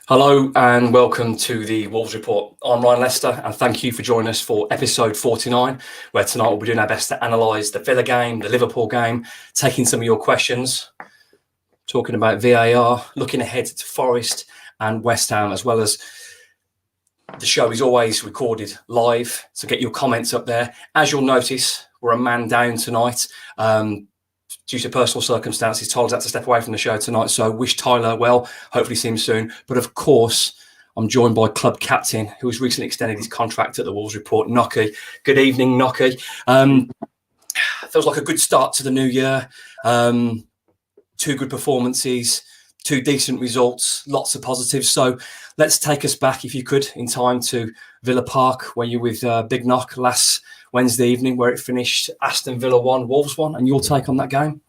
Hello and welcome to the Wolves Report. I'm Ryan Lester and thank you for joining us for episode 49, where tonight we'll be doing our best to analyse the Villa game, the Liverpool game, taking some of your questions, talking about VAR, looking ahead to Forest and West Ham, as well as the show is always recorded live, so get your comments up there. As you'll notice, we're a man down tonight. Due to personal circumstances, Tyler's had to step away from the show tonight, so wish Tyler well. Hopefully see him soon. But of course, I'm joined by club captain, who has recently extended his contract at the Wolves Report, Nocky. Good evening, Nocky. Feels like a good start to the new year. Two good performances, two decent results, lots of positives. So let's take us back, if you could, in time to Villa Park, where you were with Big Knock last Wednesday evening, where it finished Aston Villa 1, Wolves 1, and your take on that game?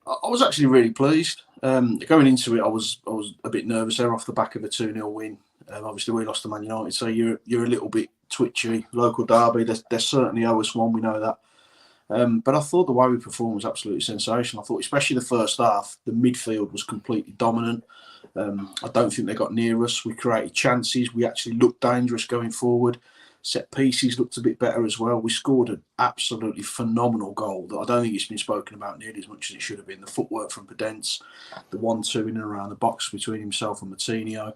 I was actually really pleased. Going into it, I was a bit nervous there off the back of a 2-0 win. Obviously, we lost to Man United, so you're a little bit twitchy. Local derby, they're certainly owe us one, we know that. But I thought the way we performed was absolutely sensational. I thought, especially the first half, the midfield was completely dominant. I don't think they got near us. We created chances. We actually looked dangerous going forward. Set pieces looked a bit better as well. We scored an absolutely phenomenal goal that I don't think it's been spoken about nearly as much as it should have been. The footwork from Podence, the 1-2 in and around the box between himself and Martinho.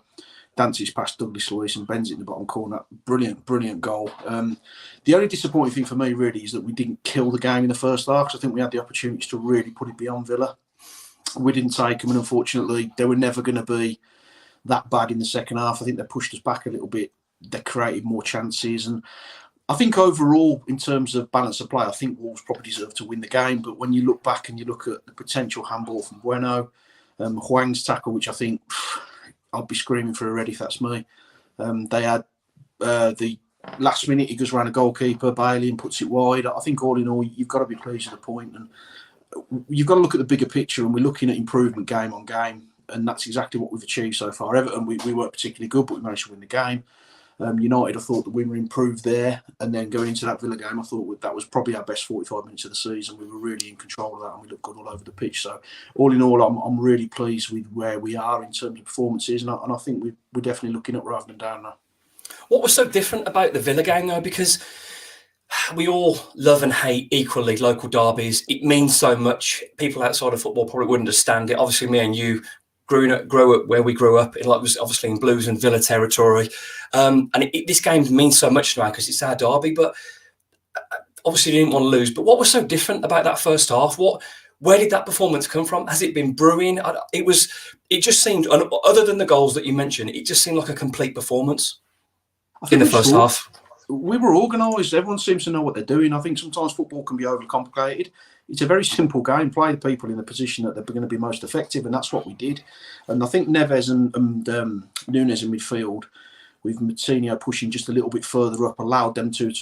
Dance's past Douglas Luiz and bends it in the bottom corner. Brilliant goal. The only disappointing thing for me really is that we didn't kill the game in the first half, because I think we had the opportunities to really put it beyond Villa. We didn't take them, and unfortunately they were never going to be that bad in the second half. I think they pushed us back a little bit. They created more chances, and I think overall, in terms of balance of play, I think Wolves probably deserve to win the game. But when you look back and you look at the potential handball from Bueno, Hwang's tackle, which I think I'll be screaming for a red if that's me. They had the last minute, he goes around a goalkeeper, Bailey, and puts it wide. I think all in all, you've got to be pleased with the point, and you've got to look at the bigger picture, and we're looking at improvement game on game, and that's exactly what we've achieved so far. Everton, we weren't particularly good, but we managed to win the game. United, I thought that we were improved there, and then going into that Villa game, I thought that was probably our best 45 minutes of the season. We were really in control of that, and we looked good all over the pitch. So, all in all, I'm really pleased with where we are in terms of performances, and I think we're definitely looking up rather than down now. What was so different about the Villa game, though? Because we all love and hate equally local derbies. It means so much. People outside of football probably wouldn't understand it. Obviously, me and you grew up where we grew up, like was obviously in Blues and Villa territory, and this game means so much now because it's our derby. But obviously, you didn't want to lose. But what was so different about that first half? Where did that performance come from? Has it been brewing? It just seemed, other than the goals that you mentioned, it just seemed like a complete performance in the first half. We were organised. Everyone seems to know what they're doing. I think sometimes football can be overcomplicated. It's a very simple game. Play the people in the position that they're going to be most effective, and that's what we did. And I think Neves and Nunes in midfield, with Martinho pushing just a little bit further up, allowed them to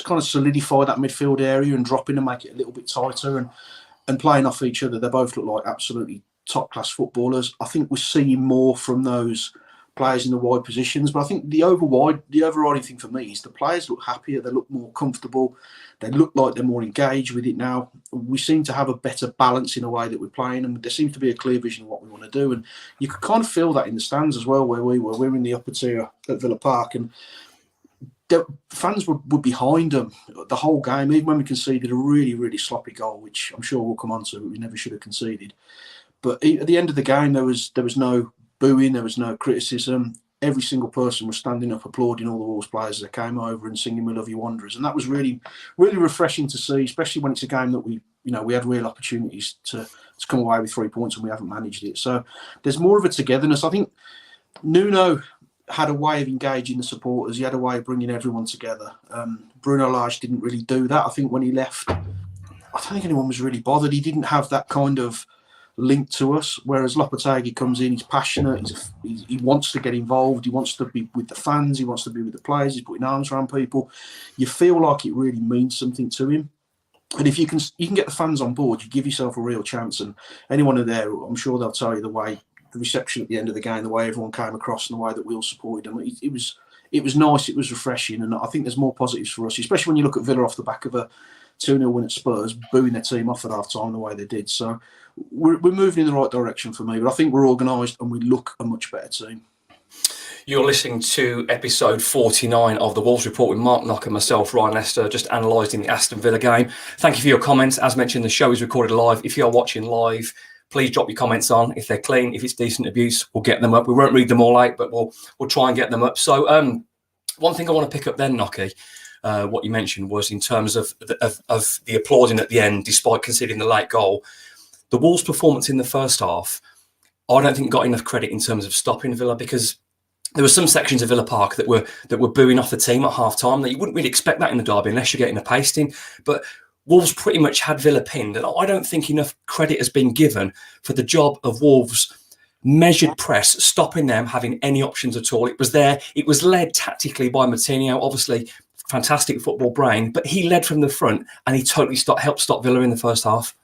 kind of solidify that midfield area and drop in and make it a little bit tighter and playing off each other. They both look like absolutely top-class footballers. I think we're seeing more from those players in the wide positions, but I think the overriding thing for me is the players look happier, they look more comfortable, they look like they're more engaged with it now. We seem to have a better balance in a way that we're playing, and there seems to be a clear vision of what we want to do, and you could kind of feel that in the stands as well, where we were. We're in the upper tier at Villa Park, and the fans were behind them the whole game, even when we conceded a really sloppy goal, which I'm sure we'll come on to, but we never should have conceded. But at the end of the game, there was no booing, there was no criticism. Every single person was standing up, applauding all the Wolves players as they came over and singing "We Love You Wanderers," and that was really refreshing to see, especially when it's a game that we had real opportunities to come away with 3 points and we haven't managed it. So there's more of a togetherness. I think Nuno had a way of engaging the supporters. He had a way of bringing everyone together. Bruno Lage didn't really do that. I think when he left, I don't think anyone was really bothered. He didn't have that kind of link to us, whereas Lopetegui comes in, he's passionate, he wants to get involved, he wants to be with the fans, he wants to be with the players, he's putting arms around people. You feel like it really means something to him, and if you can get the fans on board, you give yourself a real chance. And anyone there, I'm sure they'll tell you the reception at the end of the game, the way everyone came across, and the way that we all supported them. It was nice, it was refreshing, and I think there's more positives for us, especially when you look at Villa off the back of a 2-0 win at Spurs, booing their team off at half-time the way they did. So we're moving in the right direction for me, but I think we're organised and we look a much better team. You're listening to episode 49 of the Wolves Report with Mark Knock and myself, Ryan Lester, just analysing the Aston Villa game. Thank you for your comments. As mentioned, the show is recorded live. If you are watching live, please drop your comments on. If they're clean, if it's decent abuse, we'll get them up. We won't read them all out, but we'll try and get them up. So one thing I want to pick up then, Knocky, what you mentioned was in terms of the applauding at the end, despite conceding the late goal. The Wolves' performance in the first half, I don't think got enough credit in terms of stopping Villa, because there were some sections of Villa Park that were booing off the team at half time. That you wouldn't really expect that in the derby unless you're getting a pasting. But Wolves pretty much had Villa pinned, and I don't think enough credit has been given for the job of Wolves' measured press, stopping them having any options at all. It was there. It was led tactically by Martinho, obviously fantastic football brain, but he led from the front and he totally helped stop Villa in the first half.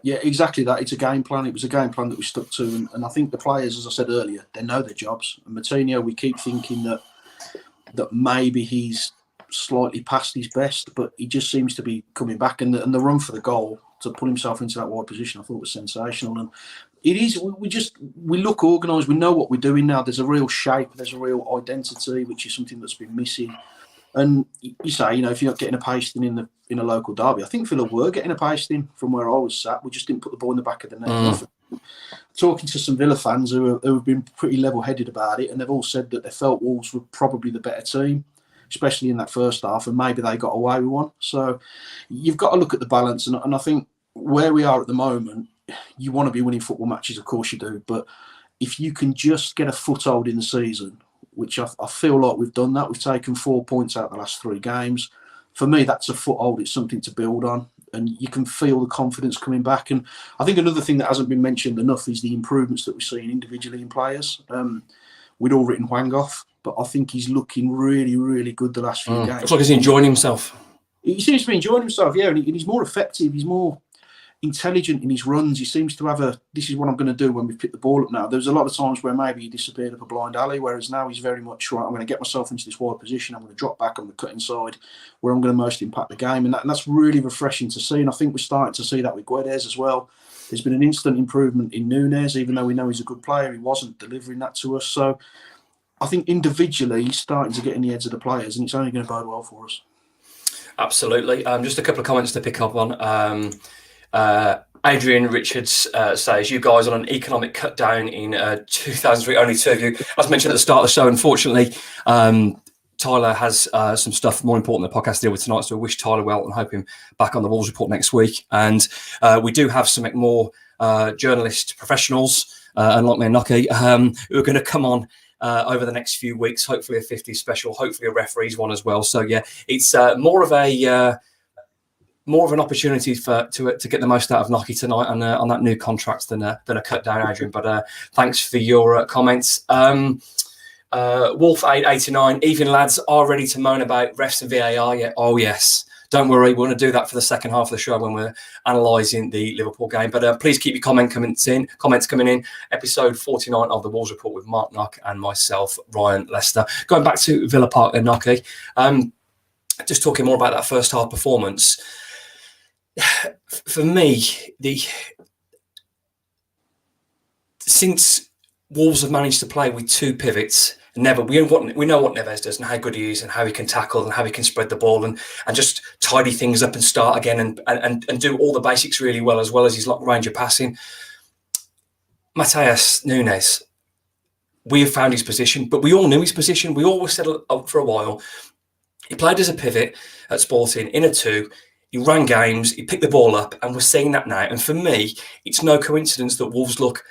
Yeah, exactly that. It's a game plan. It was a game plan that we stuck to. And I think the players, as I said earlier, they know their jobs. And Martinho, we keep thinking that maybe he's slightly past his best, but he just seems to be coming back. And the run for the goal to put himself into that wide position, I thought was sensational. And it is, we look organised. We know what we're doing now. There's a real shape. There's a real identity, which is something that's been missing. And you say, if you're not getting a pasting in a local derby, I think Villa were getting a pasting from where I was sat. We just didn't put the ball in the back of the net. Talking to some Villa fans who have been pretty level-headed about it, and they've all said that they felt Wolves were probably the better team, especially in that first half, and maybe they got away with one. So you've got to look at the balance, and I think where we are at the moment, you want to be winning football matches, of course you do, but if you can just get a foothold in the season, which I feel like we've done that. We've taken 4 points out of the last 3 games. For me, that's a foothold. It's something to build on. And you can feel the confidence coming back. And I think another thing that hasn't been mentioned enough is the improvements that we're seeing individually in players. We'd all written Hwang off, but I think he's looking really, really good the last few games. It's like he's enjoying himself. He seems to be enjoying himself, yeah. And he's more effective. He's more intelligent in his runs. He seems to have this is what I'm going to do when we pick the ball up now. There was a lot of times where maybe he disappeared up a blind alley, whereas now he's very much, right, I'm going to get myself into this wide position, I'm going to drop back, I'm going to cut inside, where I'm going to most impact the game. And that's really refreshing to see. And I think we're starting to see that with Guedes as well. There's been an instant improvement in Núñez, even though we know he's a good player, he wasn't delivering that to us. So I think individually he's starting to get in the heads of the players, and it's only going to bode well for us. Absolutely. Just a couple of comments to pick up on. Adrian Richards says, you guys on an economic cut down in 2003, only 2 of you. As mentioned at the start of the show, unfortunately, Tyler has some stuff more important than the podcast to deal with tonight, so I wish Tyler well and hope him back on the Wolves Report next week. And we do have some more journalist professionals, unlike me and Knocky, who are going to come on over the next few weeks, hopefully a 50 special, hopefully a referees one as well. So, yeah, it's more of an opportunity to get the most out of Knocky tonight on that new contract than a cut down, Adrian. But thanks for your comments. Wolf 889, even lads are ready to moan about refs and VAR. Yeah, oh yes. Don't worry, we're going to do that for the second half of the show when we're analysing the Liverpool game. But please keep your comments coming in. Episode 49 of the Wolves Report with Mark Knock and myself, Ryan Lester. Going back to Villa Park and Knocky, just talking more about that first half performance. For me, since Wolves have managed to play with 2 pivots, we know what Neves does and how good he is and how he can tackle and how he can spread the ball and just tidy things up and start again and do all the basics really well as his long range of passing. Matheus Núñez, we have found his position, but we all knew his position. We always said for a while, he played as a pivot at Sporting in a 2. He ran games, he picked the ball up, and we're seeing that now. And for me, it's no coincidence that Wolves look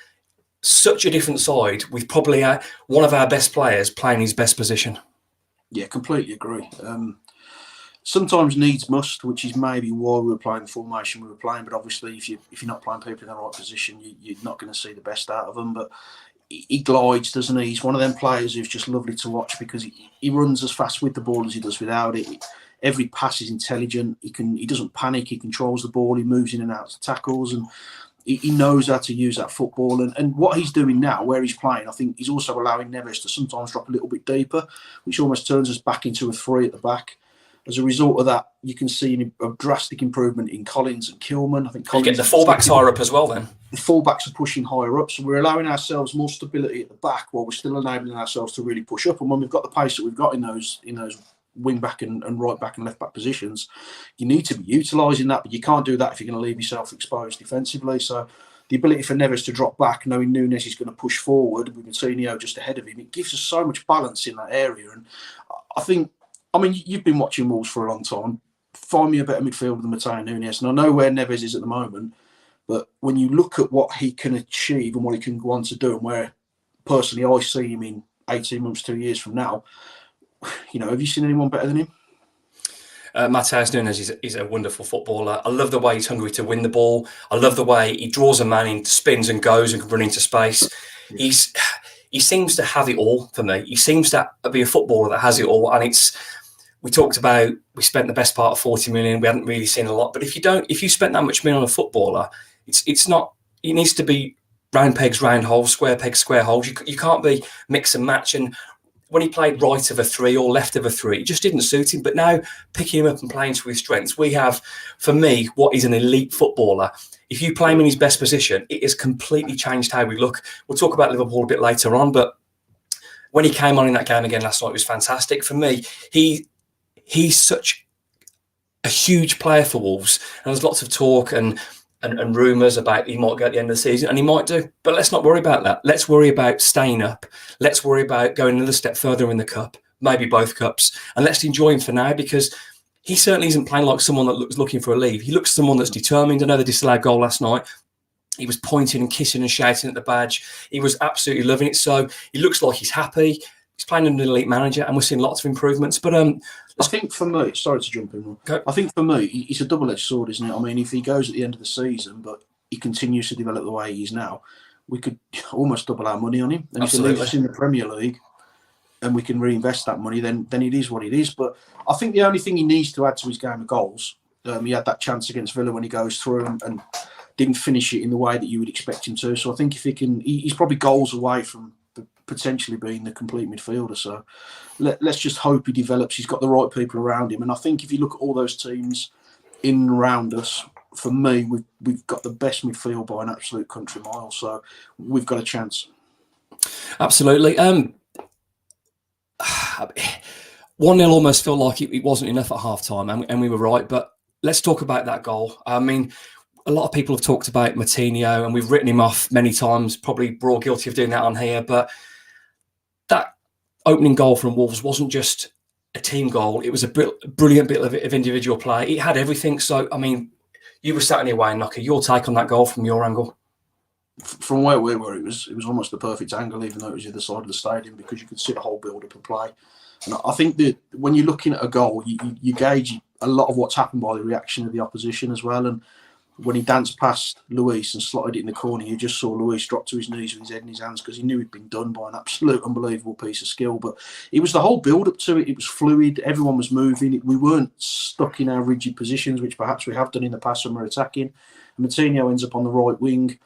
such a different side with probably one of our best players playing his best position. Yeah, completely agree. Sometimes needs must, which is maybe why we were playing the formation we were playing. But obviously, if you're not playing people in the right position, you're not going to see the best out of them. But he glides, doesn't he? He's one of them players who's just lovely to watch because he runs as fast with the ball as he does without it. Every pass is intelligent. He doesn't panic. He controls the ball. He moves in and out of tackles, and he knows how to use that football. And what he's doing now, where he's playing, I think he's also allowing Neves to sometimes drop a little bit deeper, which almost turns us back into a 3 at the back. as a result of that, you can see a drastic improvement in Collins and Kilman. I think You Collins get the fullbacks higher up as well then. the fullbacks are pushing higher up, so we're allowing ourselves more stability at the back while we're still enabling ourselves to really push up. And when we've got the pace that we've got in those wing back and right back and left back positions, you need to be utilising that, but you can't do that if you're going to leave yourself exposed defensively. So the ability for Neves to drop back, knowing Núñez is going to push forward with Coutinho just ahead of him, it gives us so much balance in that area. And I mean, you've been watching Wolves for a long time. Find me a better midfielder than Matteo Núñez, and I know where Neves is at the moment. But when you look at what he can achieve and what he can go on to do, and where personally I see him in 18 months, 2 years from now, have you seen anyone better than him? Matteo Núñez is a wonderful footballer. I love the way he's hungry to win the ball. I love the way he draws a man in, spins and goes and can run into space. Yeah. He seems to have it all for me. He seems to be a footballer that has it all. And we talked about, we spent the best part of 40 million. We hadn't really seen a lot. But if you spent that much money on a footballer, it's not. It needs to be round pegs, round holes, square pegs, square holes. You can't be mix and match. And when he played right of a three or left of a three, it just didn't suit him. But now picking him up and playing to his strengths, we have, for me, what is an elite footballer. If you play him in his best position, it has completely changed how we look. We'll talk about Liverpool a bit later on, but when he came on in that game again last night, it was fantastic. For me, he's such a huge player for Wolves. And there's lots of talk and rumours about he might go at the end of the season, and he might do. But let's not worry about that. Let's worry about staying up. Let's worry about going another step further in the cup, maybe both cups. And let's enjoy him for now, because he certainly isn't playing like someone that looks looking for a leave. He looks someone that's determined. I know the disallowed goal last night. He was pointing and kissing and shouting at the badge. He was absolutely loving it. So he looks like he's happy. He's playing under an elite manager, and we're seeing lots of improvements. But I think for me, sorry to jump in, okay. I think for me, it's a double-edged sword, isn't it? I mean, if he goes at the end of the season, but he continues to develop the way he is now, we could almost double our money on him. And Absolutely. If he leaves us in the Premier League and we can reinvest that money, then it is what it is. But I think the only thing he needs to add to his game of goals, he had that chance against Villa when he goes through and didn't finish it in the way that you would expect him to. So I think if he can, he's probably goals away from potentially being the complete midfielder. So let's just hope he develops. He's got the right people around him. And I think if you look at all those teams in and around us, for me, we've got the best midfield by an absolute country mile. So we've got a chance. Absolutely. 1-0 almost felt like it wasn't enough at half-time, and we were right. But let's talk about that goal. I mean, a lot of people have talked about Martinho, and we've written him off many times, probably we're all guilty of doing that on here. But that opening goal from Wolves wasn't just a team goal. It was a brilliant bit of individual play. It had everything. So, I mean, you were sat in your way, Knocker. Your take on that goal from your angle? From where we were, it was almost the perfect angle, even though it was the other side of the stadium, because you could see the whole build-up and play. And I think that when you're looking at a goal, you gauge a lot of what's happened by the reaction of the opposition as well. And when he danced past Luis and slotted it in the corner, you just saw Luis drop to his knees with his head in his hands, because he knew he'd been done by an absolute unbelievable piece of skill. But it was the whole build-up to it. It was fluid. Everyone was moving. We weren't stuck in our rigid positions, which perhaps we have done in the past when we're attacking. And Martinho ends up on the right wing.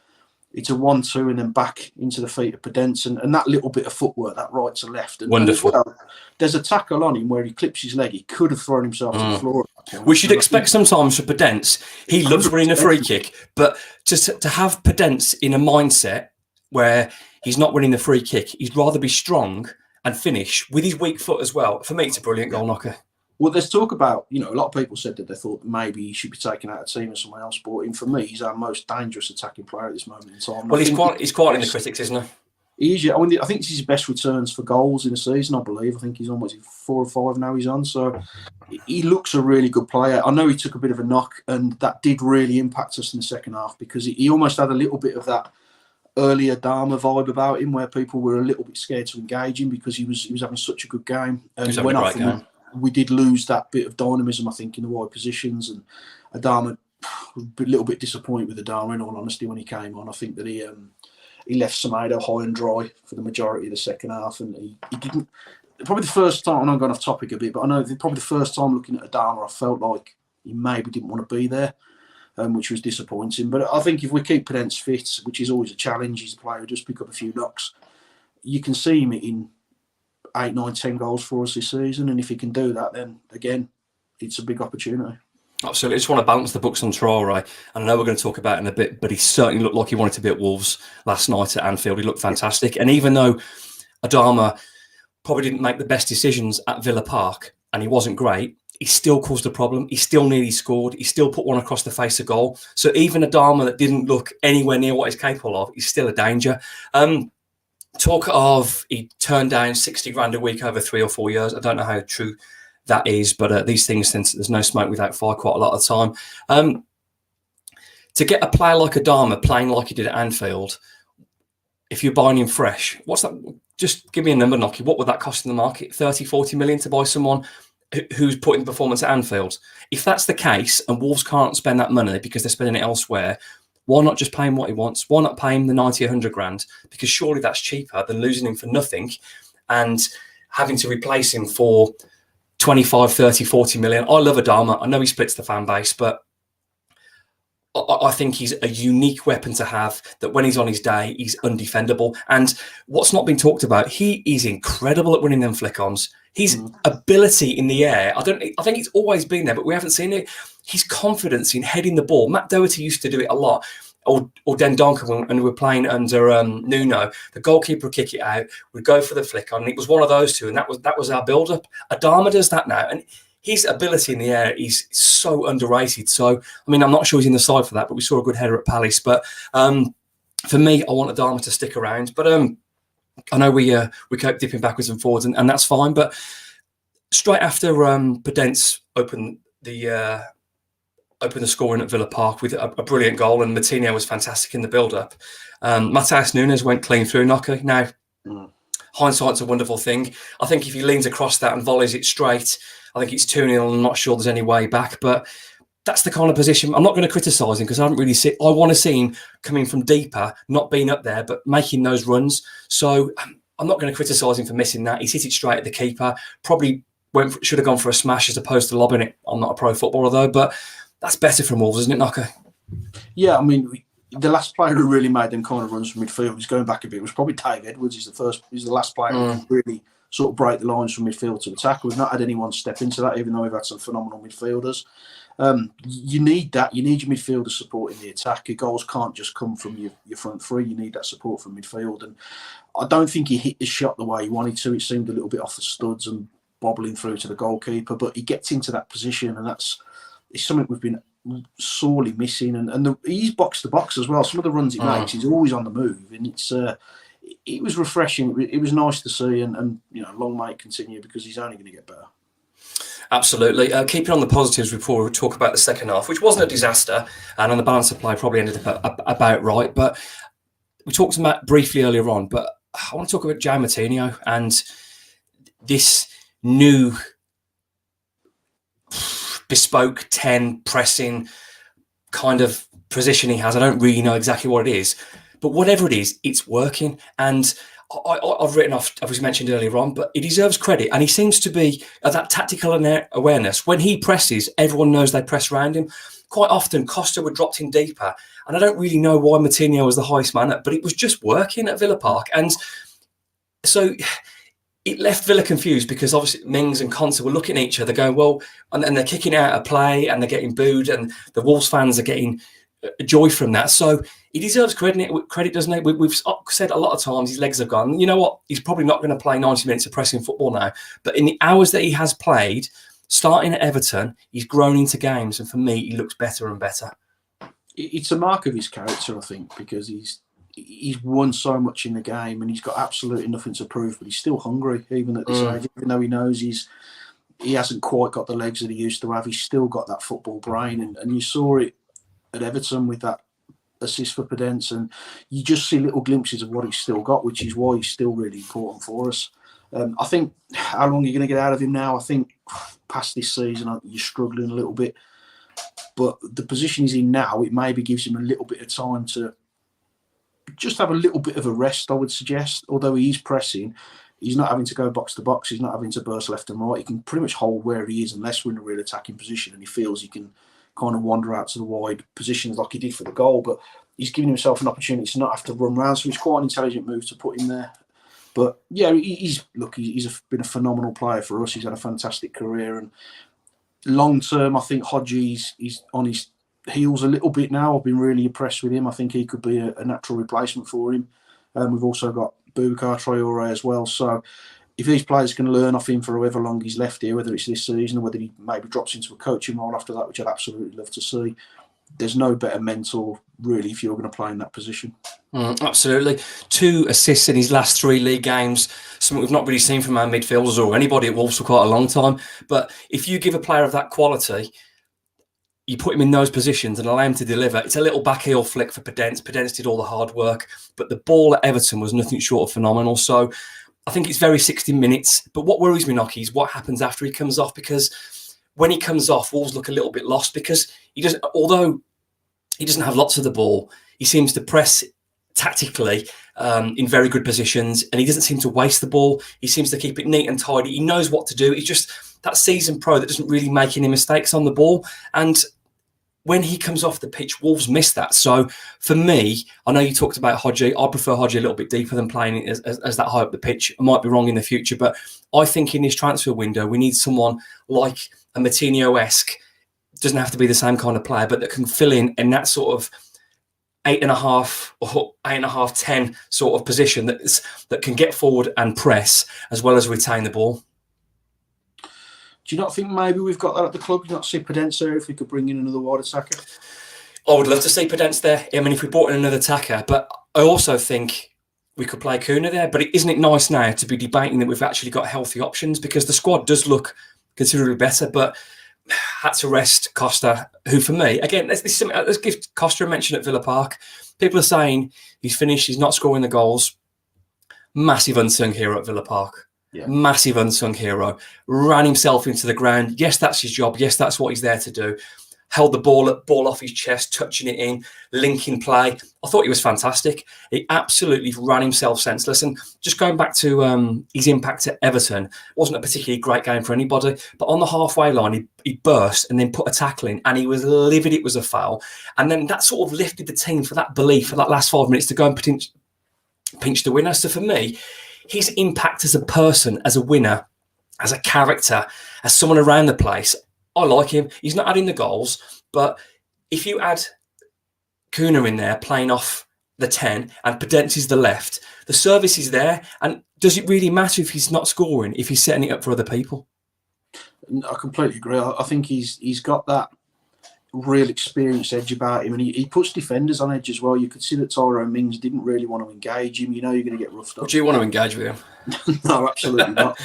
It's a 1-2 and then back into the feet of Podence, and that little bit of footwork, that right to left. And wonderful. And well, there's a tackle on him where he clips his leg. He could have thrown himself to the floor. We should expect sometimes for Podence, he loves winning a free kick, but to have Podence in a mindset where he's not winning the free kick, he'd rather be strong and finish with his weak foot as well. For me, it's a brilliant goal, Knocker. Well, there's talk about, a lot of people said that they thought maybe he should be taken out of the team or someone else. But for me, he's our most dangerous attacking player at this moment in time. Well, he's quite in the critics, isn't he? He is. I mean, I think this is his best returns for goals in a season, I believe. I think he's on 4 or 5 now he's on. So he looks a really good player. I know he took a bit of a knock, and that did really impact us in the second half, because he almost had a little bit of that earlier Dharma vibe about him, where people were a little bit scared to engage him because he was having such a good game. And went off game. We did lose that bit of dynamism, I think, in the wide positions. And Adama, a little bit disappointed with Adama, in all honesty, when he came on. I think that he left Semedo high and dry for the majority of the second half. And he didn't... Probably the first time, and I'm going off topic a bit, but I know probably the first time looking at Adama, I felt like he maybe didn't want to be there, which was disappointing. But I think if we keep Podence fit, which is always a challenge, he's a player who just pick up a few knocks, you can see him hitting 8, 9, 10 goals for us this season. And if he can do that, then again, it's a big opportunity. Absolutely. I just want to balance the books on Traore. And I know we're going to talk about it in a bit, but he certainly looked like he wanted to be at Wolves last night at Anfield. He looked fantastic. And even though Adama probably didn't make the best decisions at Villa Park and he wasn't great, he still caused a problem. He still nearly scored. He still put one across the face of goal. So even Adama that didn't look anywhere near what he's capable of, he's still a danger. Talk of he turned down 60 grand a week over 3 or 4 years. I don't know how true that is, but these things, since there's no smoke without fire quite a lot of the time. To get a player like Adama playing like he did at Anfield, if you're buying him fresh, what's that? Just give me a number, Nocky. What would that cost in the market? 30, 40 million to buy someone who's putting performance at Anfield? If that's the case and Wolves can't spend that money because they're spending it elsewhere, why not just pay him what he wants? Why not pay him the 90, 100 grand? Because surely that's cheaper than losing him for nothing and having to replace him for 25, 30, 40 million. I love Adama. I know he splits the fan base, but I think he's a unique weapon to have, that when he's on his day, he's undefendable. And what's not been talked about, he is incredible at winning them flick-ons. His ability in the air, I think it's always been there, but we haven't seen it. His confidence in heading the ball. Matt Doherty used to do it a lot. Or Dendonka, when we were playing under Nuno, the goalkeeper would kick it out, would go for the flick on, and it was one of those two, and that was our build-up. Adama does that now, and his ability in the air is so underrated. So, I mean, I'm not sure he's in the side for that, but we saw a good header at Palace. But for me, I want Adama to stick around. But I know we kept dipping backwards and forwards, and that's fine. But straight after Podence opened the scoring at Villa Park with a brilliant goal, and Matinho was fantastic in the build-up. Matheus Nunes went clean through Knocker. Now, hindsight's a wonderful thing. I think if he leans across that and volleys it straight, I think it's 2-0. I'm not sure there's any way back, but that's the kind of position. I'm not going to criticise him because I haven't really seen. I want to see him coming from deeper, not being up there, but making those runs. So I'm not going to criticise him for missing that. He's hit it straight at the keeper. Probably should have gone for a smash as opposed to lobbing it. I'm not a pro footballer though, but that's better from Wolves, isn't it, Knocker? Yeah, I mean, the last player who really made them kind of runs from midfield, he's going back a bit, was probably Dave Edwards. He's the last player who can really sort of break the lines from midfield to attack. We've not had anyone step into that, even though we've had some phenomenal midfielders. You need that. You need your midfielder supporting the attack. Your goals can't just come from your front three. You need that support from midfield. And I don't think he hit the shot the way he wanted to. It seemed a little bit off the studs and bobbling through to the goalkeeper. But he gets into that position, and it's something we've been sorely missing. And he's box to box as well. Some of the runs he makes, he's always on the move, and it was refreshing. It was nice to see, and long may it continue, because he's only going to get better. Absolutely. Keeping on the positives before we talk about the second half, which wasn't a disaster, and on the balance of play probably ended up about right. But we talked about briefly earlier on, but I want to talk about João Moutinho and this new bespoke 10 pressing kind of position he has. I don't really know exactly what it is, but whatever it is, it's working. And I've written off, as was mentioned earlier on, but he deserves credit. And he seems to be at that tactical awareness. When he presses, everyone knows they press around him. Quite often, Costa would dropped in deeper. And I don't really know why Moutinho was the highest man up, but it was just working at Villa Park. And so it left Villa confused, because obviously Mings and Konsa were looking at each other going, well, and they're kicking out a play and they're getting booed, and the Wolves fans are getting joy from that. So he deserves credit, doesn't he? We've said a lot of times his legs have gone. You know what? He's probably not going to play 90 minutes of pressing football now. But in the hours that he has played, starting at Everton, he's grown into games. And for me, he looks better and better. It's a mark of his character, I think, because he's won so much in the game and he's got absolutely nothing to prove, but he's still hungry, even at this age. Even though he knows he hasn't quite got the legs that he used to have, he's still got that football brain. And you saw it at Everton with that assist for Podence, and you just see little glimpses of what he's still got, which is why he's still really important for us. I think, how long are you going to get out of him now? I think past this season, you're struggling a little bit. But the position he's in now, it maybe gives him a little bit of time to just have a little bit of a rest, I would suggest. Although he is pressing, he's not having to go box to box. He's not having to burst left and right. He can pretty much hold where he is unless we're in a real attacking position and he feels he can kind of wander out to the wide positions like he did for the goal. But he's giving himself an opportunity to not have to run round. So it's quite an intelligent move to put him there. But yeah, he's been a phenomenal player for us. He's had a fantastic career, and long term, I think Hodges is on his heels a little bit now. I've been really impressed with him. I think he could be a natural replacement for him. We've also got Boubacar Traoré as well. So if these players can learn off him for however long he's left here, whether it's this season or whether he maybe drops into a coaching role after that, which I'd absolutely love to see, there's no better mentor, really, if you're going to play in that position. Absolutely. 2 assists in his last 3 league games, something we've not really seen from our midfielders or anybody at Wolves for quite a long time. But if you give a player of that quality, you put him in those positions and allow him to deliver. It's a little back heel flick for Podence. Podence did all the hard work, but the ball at Everton was nothing short of phenomenal. So I think it's very 60 minutes. But what worries me, Nocky, is what happens after he comes off, because when he comes off, Wolves look a little bit lost because he doesn't, although he doesn't have lots of the ball, he seems to press tactically in very good positions, and he doesn't seem to waste the ball. He seems to keep it neat and tidy. He knows what to do. He's just that seasoned pro that doesn't really make any mistakes on the ball. And when he comes off the pitch, Wolves miss that. So for me, I know you talked about Hodgie. I prefer Hodgie a little bit deeper than playing as that high up the pitch. I might be wrong in the future, but I think in this transfer window, we need someone like a Moutinho-esque. Doesn't have to be the same kind of player, but that can fill in that sort of 8.5 or 8.5, 10 sort of position that can get forward and press as well as retain the ball. Do you not think maybe we've got that at the club? Do you not see Podence there if we could bring in another wide attacker? I would love to see Podence there. I mean, if we brought in another attacker, but I also think we could play Kuna there. But isn't it nice now to be debating that we've actually got healthy options, because the squad does look considerably better, but had to rest Costa, who for me, again, let's give Costa a mention at Villa Park. People are saying he's finished, he's not scoring the goals. Massive unsung hero at Villa Park. Yeah. Massive unsung hero. Ran himself into the ground. Yes, that's his job. Yes, that's what he's there to do. Held the ball off his chest, touching it in, linking play. I thought he was fantastic. He absolutely ran himself senseless. And just going back to his impact at Everton, wasn't a particularly great game for anybody. But on the halfway line, he burst and then put a tackle in, and he was livid it was a foul. And then that sort of lifted the team for that belief for that last 5 minutes to go and pinch the winner. So for me, his impact as a person, as a winner, as a character, as someone around the place, I like him. He's not adding the goals, but if you add Kuna in there playing off the 10 and Podence is the left, the service is there. And does it really matter if he's not scoring, if he's setting it up for other people? I completely agree. I think he's got that real experience edge about him, and he puts defenders on edge as well. You could see that Tyrone Mings didn't really want to engage him. You know you're going to get roughed up. Would you want to engage with him? No, absolutely not.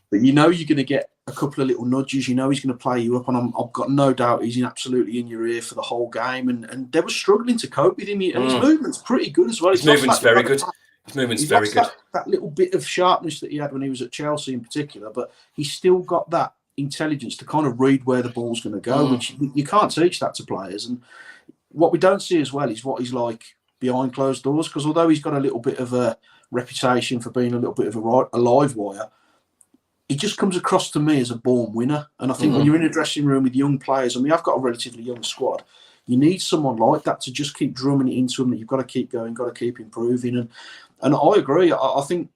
But you know you're going to get a couple of little nudges. You know he's going to play you up, and I've got no doubt he's absolutely in your ear for the whole game. And they were struggling to cope with him, and his movement's pretty good as well. His movement's very good. His movement's very good. That little bit of sharpness that he had when he was at Chelsea in particular, but he's still got that intelligence to kind of read where the ball's going to go, which you can't teach that to players. And what we don't see as well is what he's like behind closed doors, because although he's got a little bit of a reputation for being a little bit of a live wire, he just comes across to me as a born winner. And I think when you're in a dressing room with young players, and we have got a relatively young squad, you need someone like that to just keep drumming it into them, that you've got to keep going, got to keep improving. And I agree. I think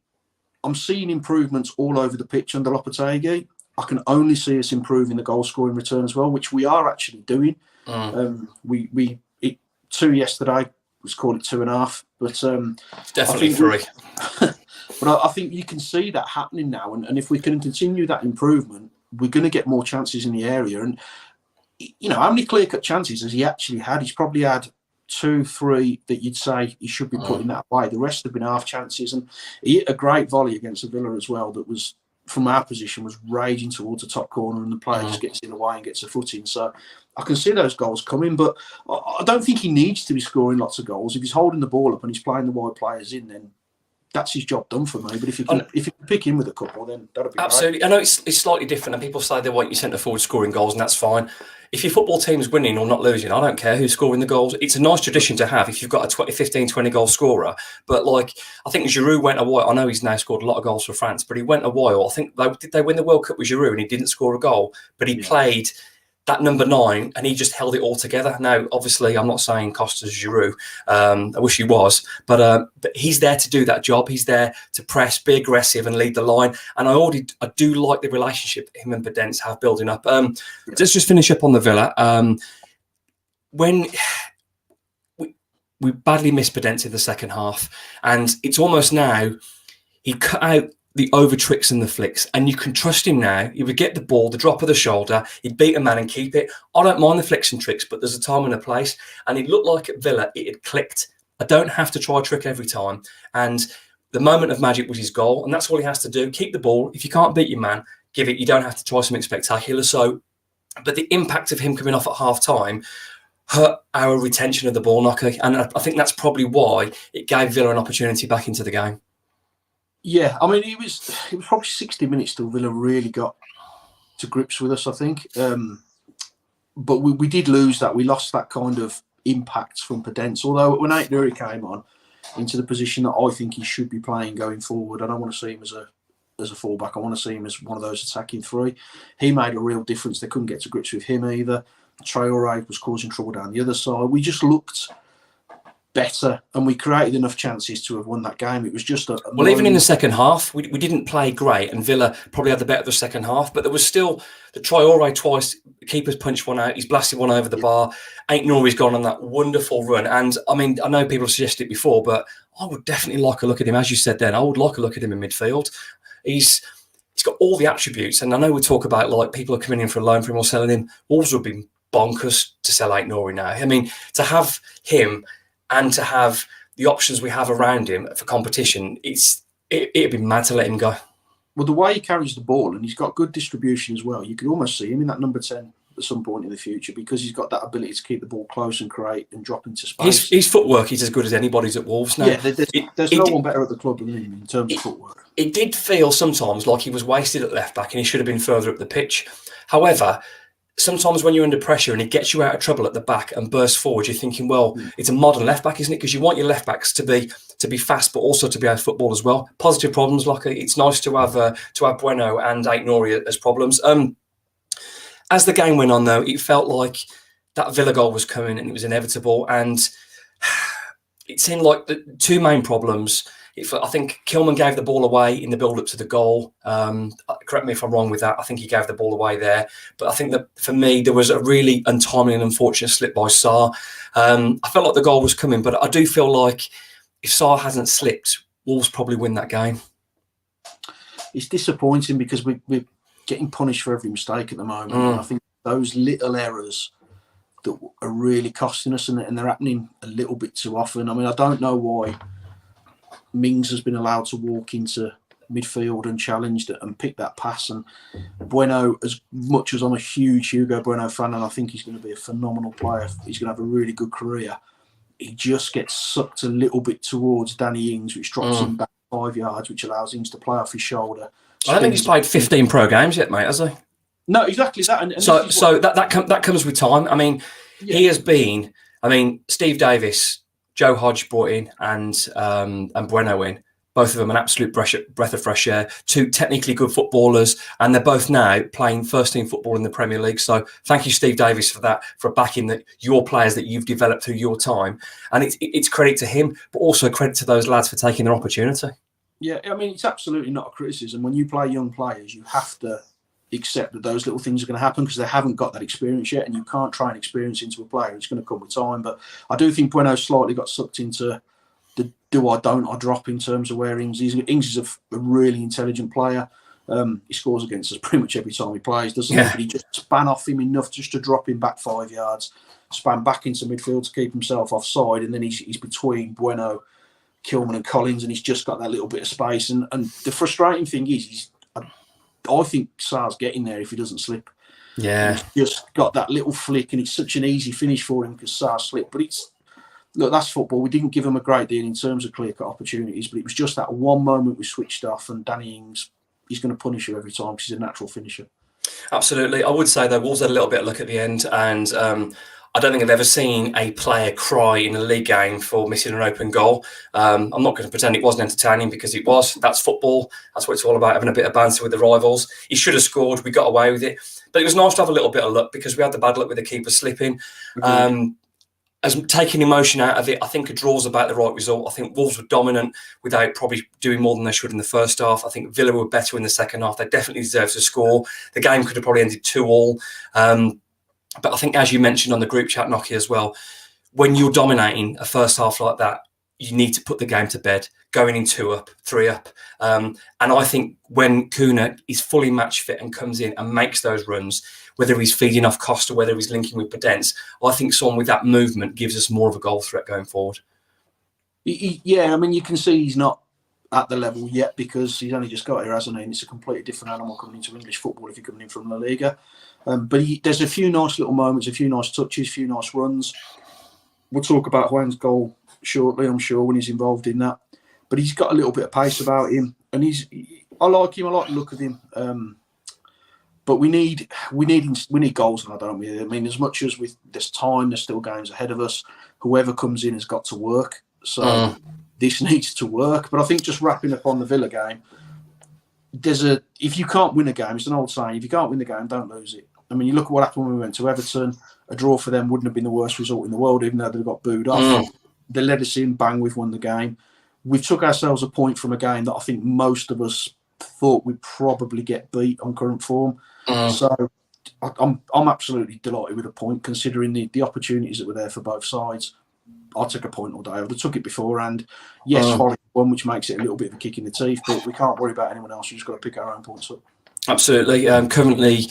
I'm seeing improvements all over the pitch under Lopetegui. I can only see us improving the goal scoring return as well, which we are actually doing. We 2 yesterday, let's call it 2.5, but definitely 3. But I think you can see that happening now, and if we can continue that improvement, we're going to get more chances in the area. And you know, how many clear-cut chances has he actually had? He's probably had 2, 3 that you'd say he should be putting that way. The rest have been half chances, and he hit a great volley against the Villa as well. That was, from our position, was raging towards the top corner, and the player just gets in the way and gets a foot in. So I can see those goals coming, but I don't think he needs to be scoring lots of goals. If he's holding the ball up and he's playing the wide players in, then that's his job done for me. But if you can pick him with a couple, then that'll be absolutely. Great. I know it's slightly different, and people say they want you centre forward scoring goals, and that's fine. If your football team's winning or not losing, I don't care who's scoring the goals. It's a nice tradition to have if you've got a 15, 20 goal scorer. But like, I think Giroud went a while. I know he's now scored a lot of goals for France, but he went a while. I think did they win the World Cup with Giroud and he didn't score a goal, but he played that number 9, and he just held it all together. Now, obviously, I'm not saying Costa's Giroud. I wish he was, but he's there to do that job. He's there to press, be aggressive, and lead the line. And I do like the relationship him and Podence have building up. Let's just finish up on the Villa. When we badly missed Podence in the second half, and it's almost now he cut out the over tricks and the flicks, and you can trust him now. He would get the ball, the drop of the shoulder, he'd beat a man and keep it. I don't mind the flicks and tricks, but there's a time and a place, and it looked like at Villa it had clicked. I don't have to try a trick every time, and the moment of magic was his goal, and that's all he has to do. Keep the ball. If you can't beat your man, give it. You don't have to try something spectacular. So, but the impact of him coming off at half time hurt our retention of the ball knocker, and I think that's probably why it gave Villa an opportunity back into the game. Yeah, I mean, it was probably 60 minutes till Villa really got to grips with us, I think. But we did lose that. We lost that kind of impact from Podence. Although when Aït-Nouri came on into the position that I think he should be playing going forward, I don't want to see him as a fullback. I want to see him as one of those attacking 3. He made a real difference. They couldn't get to grips with him either. Traoré was causing trouble down the other side. We just looked better, and we created enough chances to have won that game. It was just well, even in the second half, we didn't play great, and Villa probably had the better of the second half, but there was still the Traoré twice, the keeper's punched one out, he's blasted one over the bar. Aït-Nouri's gone on that wonderful run, and I mean, I know people have suggested it before, but I would definitely like a look at him, as you said then. I would like a look at him in midfield. He's got all the attributes, and I know we talk about like people are coming in for a loan for him or selling him. Wolves would be bonkers to sell Aït-Nouri now. I mean, to have him and to have the options we have around him for competition, it'd be mad to let him go. Well, the way he carries the ball, and he's got good distribution as well. You could almost see him in that number 10 at some point in the future, because he's got that ability to keep the ball close and create and drop into space. His footwork is as good as anybody's at Wolves now. Yeah, there's no one better at the club than him in terms of footwork. It did feel sometimes like he was wasted at left back and he should have been further up the pitch. However, sometimes when you're under pressure and it gets you out of trouble at the back and bursts forward, you're thinking, well, it's a modern left back, isn't it? Because you want your left backs to be fast, but also to be able to football as well. Positive problems, like it's nice to have Bueno and Aït-Nouri as problems. As the game went on, though, it felt like that Villa goal was coming and it was inevitable. And it seemed like the two main problems. I think Kilman gave the ball away in the build-up to the goal. Correct me if I'm wrong with that. I think he gave the ball away there. But I think that, for me, there was a really untimely and unfortunate slip by Sarr. I felt like the goal was coming, but I do feel like if Sarr hasn't slipped, Wolves probably win that game. It's disappointing because we're getting punished for every mistake at the moment. And I think those little errors that are really costing us, and they're happening a little bit too often. I mean, I don't know why Mings has been allowed to walk into midfield unchallenged and pick that pass. And Bueno, as much as I'm a huge Hugo Bueno fan, and I think he's going to be a phenomenal player, he's going to have a really good career, he just gets sucked a little bit towards Danny Ings, which drops him back 5 yards, which allows Ings to play off his shoulder. I don't think he's played 15 pro games yet, mate, has he? No, exactly that. And so that comes with time. I mean, he has been. I mean, Steve Davis, Joe Hodge brought in, and Bueno in. Both of them an absolute breath of fresh air. Two technically good footballers, and they're both now playing first-team football in the Premier League. So thank you, Steve Davis, for that, for backing your players that you've developed through your time. And it's credit to him, but also credit to those lads for taking their opportunity. Yeah, I mean, it's absolutely not a criticism. When you play young players, you have to accept that those little things are going to happen because they haven't got that experience yet, and you can't try and experience into a player. It's going to come with time. But I do think Bueno slightly got sucked into the do I don't I drop in terms of where Ings is. Ings is a really intelligent player. He scores against us pretty much every time he plays, doesn't he? But he just span off him enough just to drop him back 5 yards, span back into midfield to keep himself offside, and then he's between Bueno, Kilman and Collins, and he's just got that little bit of space. And the frustrating thing is, I think Sarr's getting there if he doesn't slip. Yeah. He's just got that little flick, and it's such an easy finish for him because Sarr slipped. But look, that's football. We didn't give him a great deal in terms of clear-cut opportunities, but it was just that one moment we switched off, and Danny Ings, he's going to punish you every time because he's a natural finisher. Absolutely. I would say, though, Wolves had a little bit of luck at the end, and I don't think I've ever seen a player cry in a league game for missing an open goal. I'm not going to pretend it wasn't entertaining, because it was. That's football. That's what it's all about, having a bit of banter with the rivals. He should have scored. We got away with it. But it was nice to have a little bit of luck, because we had the bad luck with the keeper slipping. As taking emotion out of it, I think a draw's about the right result. I think Wolves were dominant without probably doing more than they should in the first half. I think Villa were better in the second half. They definitely deserved to score. The game could have probably ended 2-2. But I think, as you mentioned on the group chat, Nokia, as well, when you're dominating a first half like that, you need to put the game to bed, going in 2-up, 3-up. And I think when Kuna is fully match fit and comes in and makes those runs, whether he's feeding off Costa, whether he's linking with Podence, I think someone with that movement gives us more of a goal threat going forward. Yeah, I mean, you can see he's not at the level yet, because he's only just got here, hasn't he? And it's a completely different animal coming into English football if you're coming in from La Liga. But there's a few nice little moments, a few nice touches, a few nice runs. We'll talk about Juan's goal shortly, I'm sure, when he's involved in that. But he's got a little bit of pace about him, and I like him. I like the look of him. But we need goals now, don't we? I mean, as much as there's time, there's still games ahead of us. Whoever comes in has got to work. So this needs to work. But I think, just wrapping up on the Villa game, if you can't win a game, it's an old saying, if you can't win the game, don't lose it. I mean, you look at what happened when we went to Everton. A draw for them wouldn't have been the worst result in the world, even though they got booed off. They led us in, bang, we've won the game. We've took ourselves a point from a game that I think most of us thought we'd probably get beat on current form. So I'm absolutely delighted with a point, considering the opportunities that were there for both sides. I'll take a point all day. I would have took it beforehand. Yes, Forest won, which makes it a little bit of a kick in the teeth, but we can't worry about anyone else. You've just got to pick our own points up. Absolutely. Currently,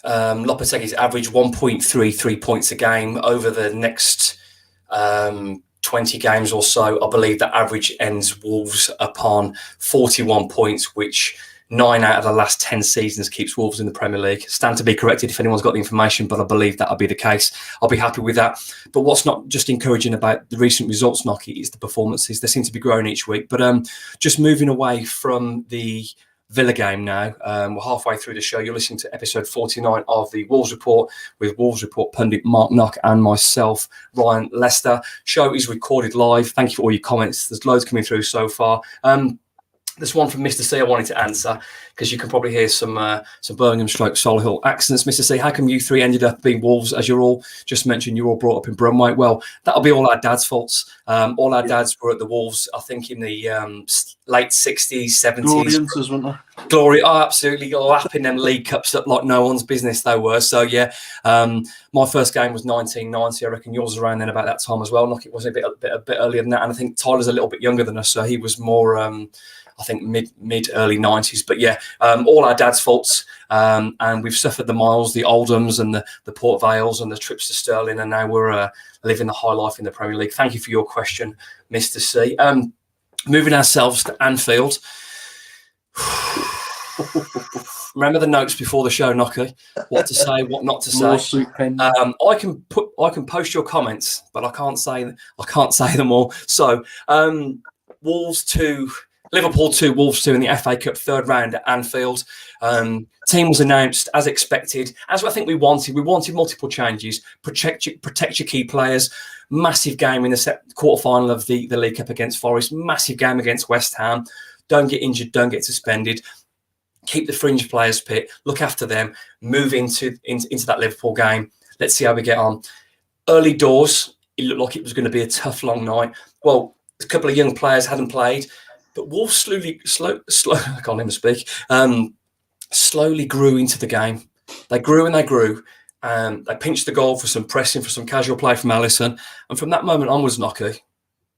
Lopetegui's average 1.33 points a game. Over the next 20 games or so, I believe that average ends Wolves upon 41 points, which 9 out of the last 10 seasons keeps Wolves in the Premier League. Stand to be corrected if anyone's got the information, but I believe that'll be the case. I'll be happy with that. But what's not just encouraging about the recent results, Nocky, is the performances. They seem to be growing each week. But just moving away from the Villa game now, we're halfway through the show. You're listening to episode 49 of the Wolves Report with Wolves Report pundit Mark Knock and myself, Ryan Lester. Show is recorded live. Thank you for all your comments. There's loads coming through so far. There's one from Mr. C I wanted to answer, because you can probably hear some Birmingham / Solihull accents. Mr. C, how come you three ended up being Wolves, as you're all just mentioned, you're all brought up in Bromway? Well, that'll be all our dad's faults. All our dads were at the Wolves, I think, in the late 60s, 70s. Glorians, weren't they? Glory, absolutely lapping them League Cups up like no one's business they were. So, yeah, my first game was 1990. I reckon yours was around then about that time as well. Like, it was a bit earlier than that. And I think Tyler's a little bit younger than us, so he was more... I think mid early 90s. But yeah, all our dad's faults, and we've suffered the miles, the Oldhams and the Port Vales and the trips to Stirling, and now we're living the high life in the Premier League. Thank you for your question, Mr. C. Moving ourselves to Anfield. Remember the notes before the show, Nocky? What to say, what not to say. I can post your comments, but I can't say them all. So Wolves 2. Liverpool 2, Wolves 2 in the FA Cup third round at Anfield. Team was announced as expected, as I think we wanted. We wanted multiple changes, protect your key players. Massive game in the quarter-final of the League Cup against Forest. Massive game against West Ham. Don't get injured, don't get suspended. Keep the fringe players fit. Look after them. Move into that Liverpool game. Let's see how we get on. Early doors, it looked like it was going to be a tough, long night. Well, a couple of young players hadn't played. But Wolves slowly I can't even speak, slowly grew into the game. They grew and they grew. They pinched the goal for some pressing, for some casual play from Alisson. And from that moment onwards, Nocky,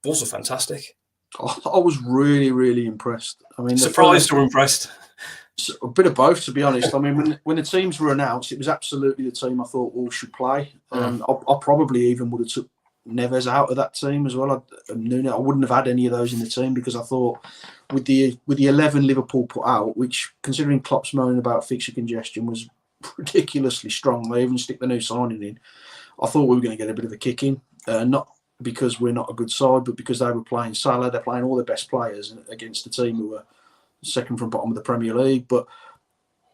Wolves are fantastic. I was really, really impressed. I mean, surprised or impressed? A bit of both, to be honest. I mean, when the teams were announced, it was absolutely the team I thought Wolves should play. I probably even would have took Neves out of that team as well. I wouldn't have had any of those in the team, because I thought with the 11 Liverpool put out, which, considering Klopp's moaning about fixture congestion, was ridiculously strong. They even stick the new signing in. I thought we were going to get a bit of a kick in, not because we're not a good side, but because they were playing Salah. They're playing all their best players against a team who were second from bottom of the Premier League. But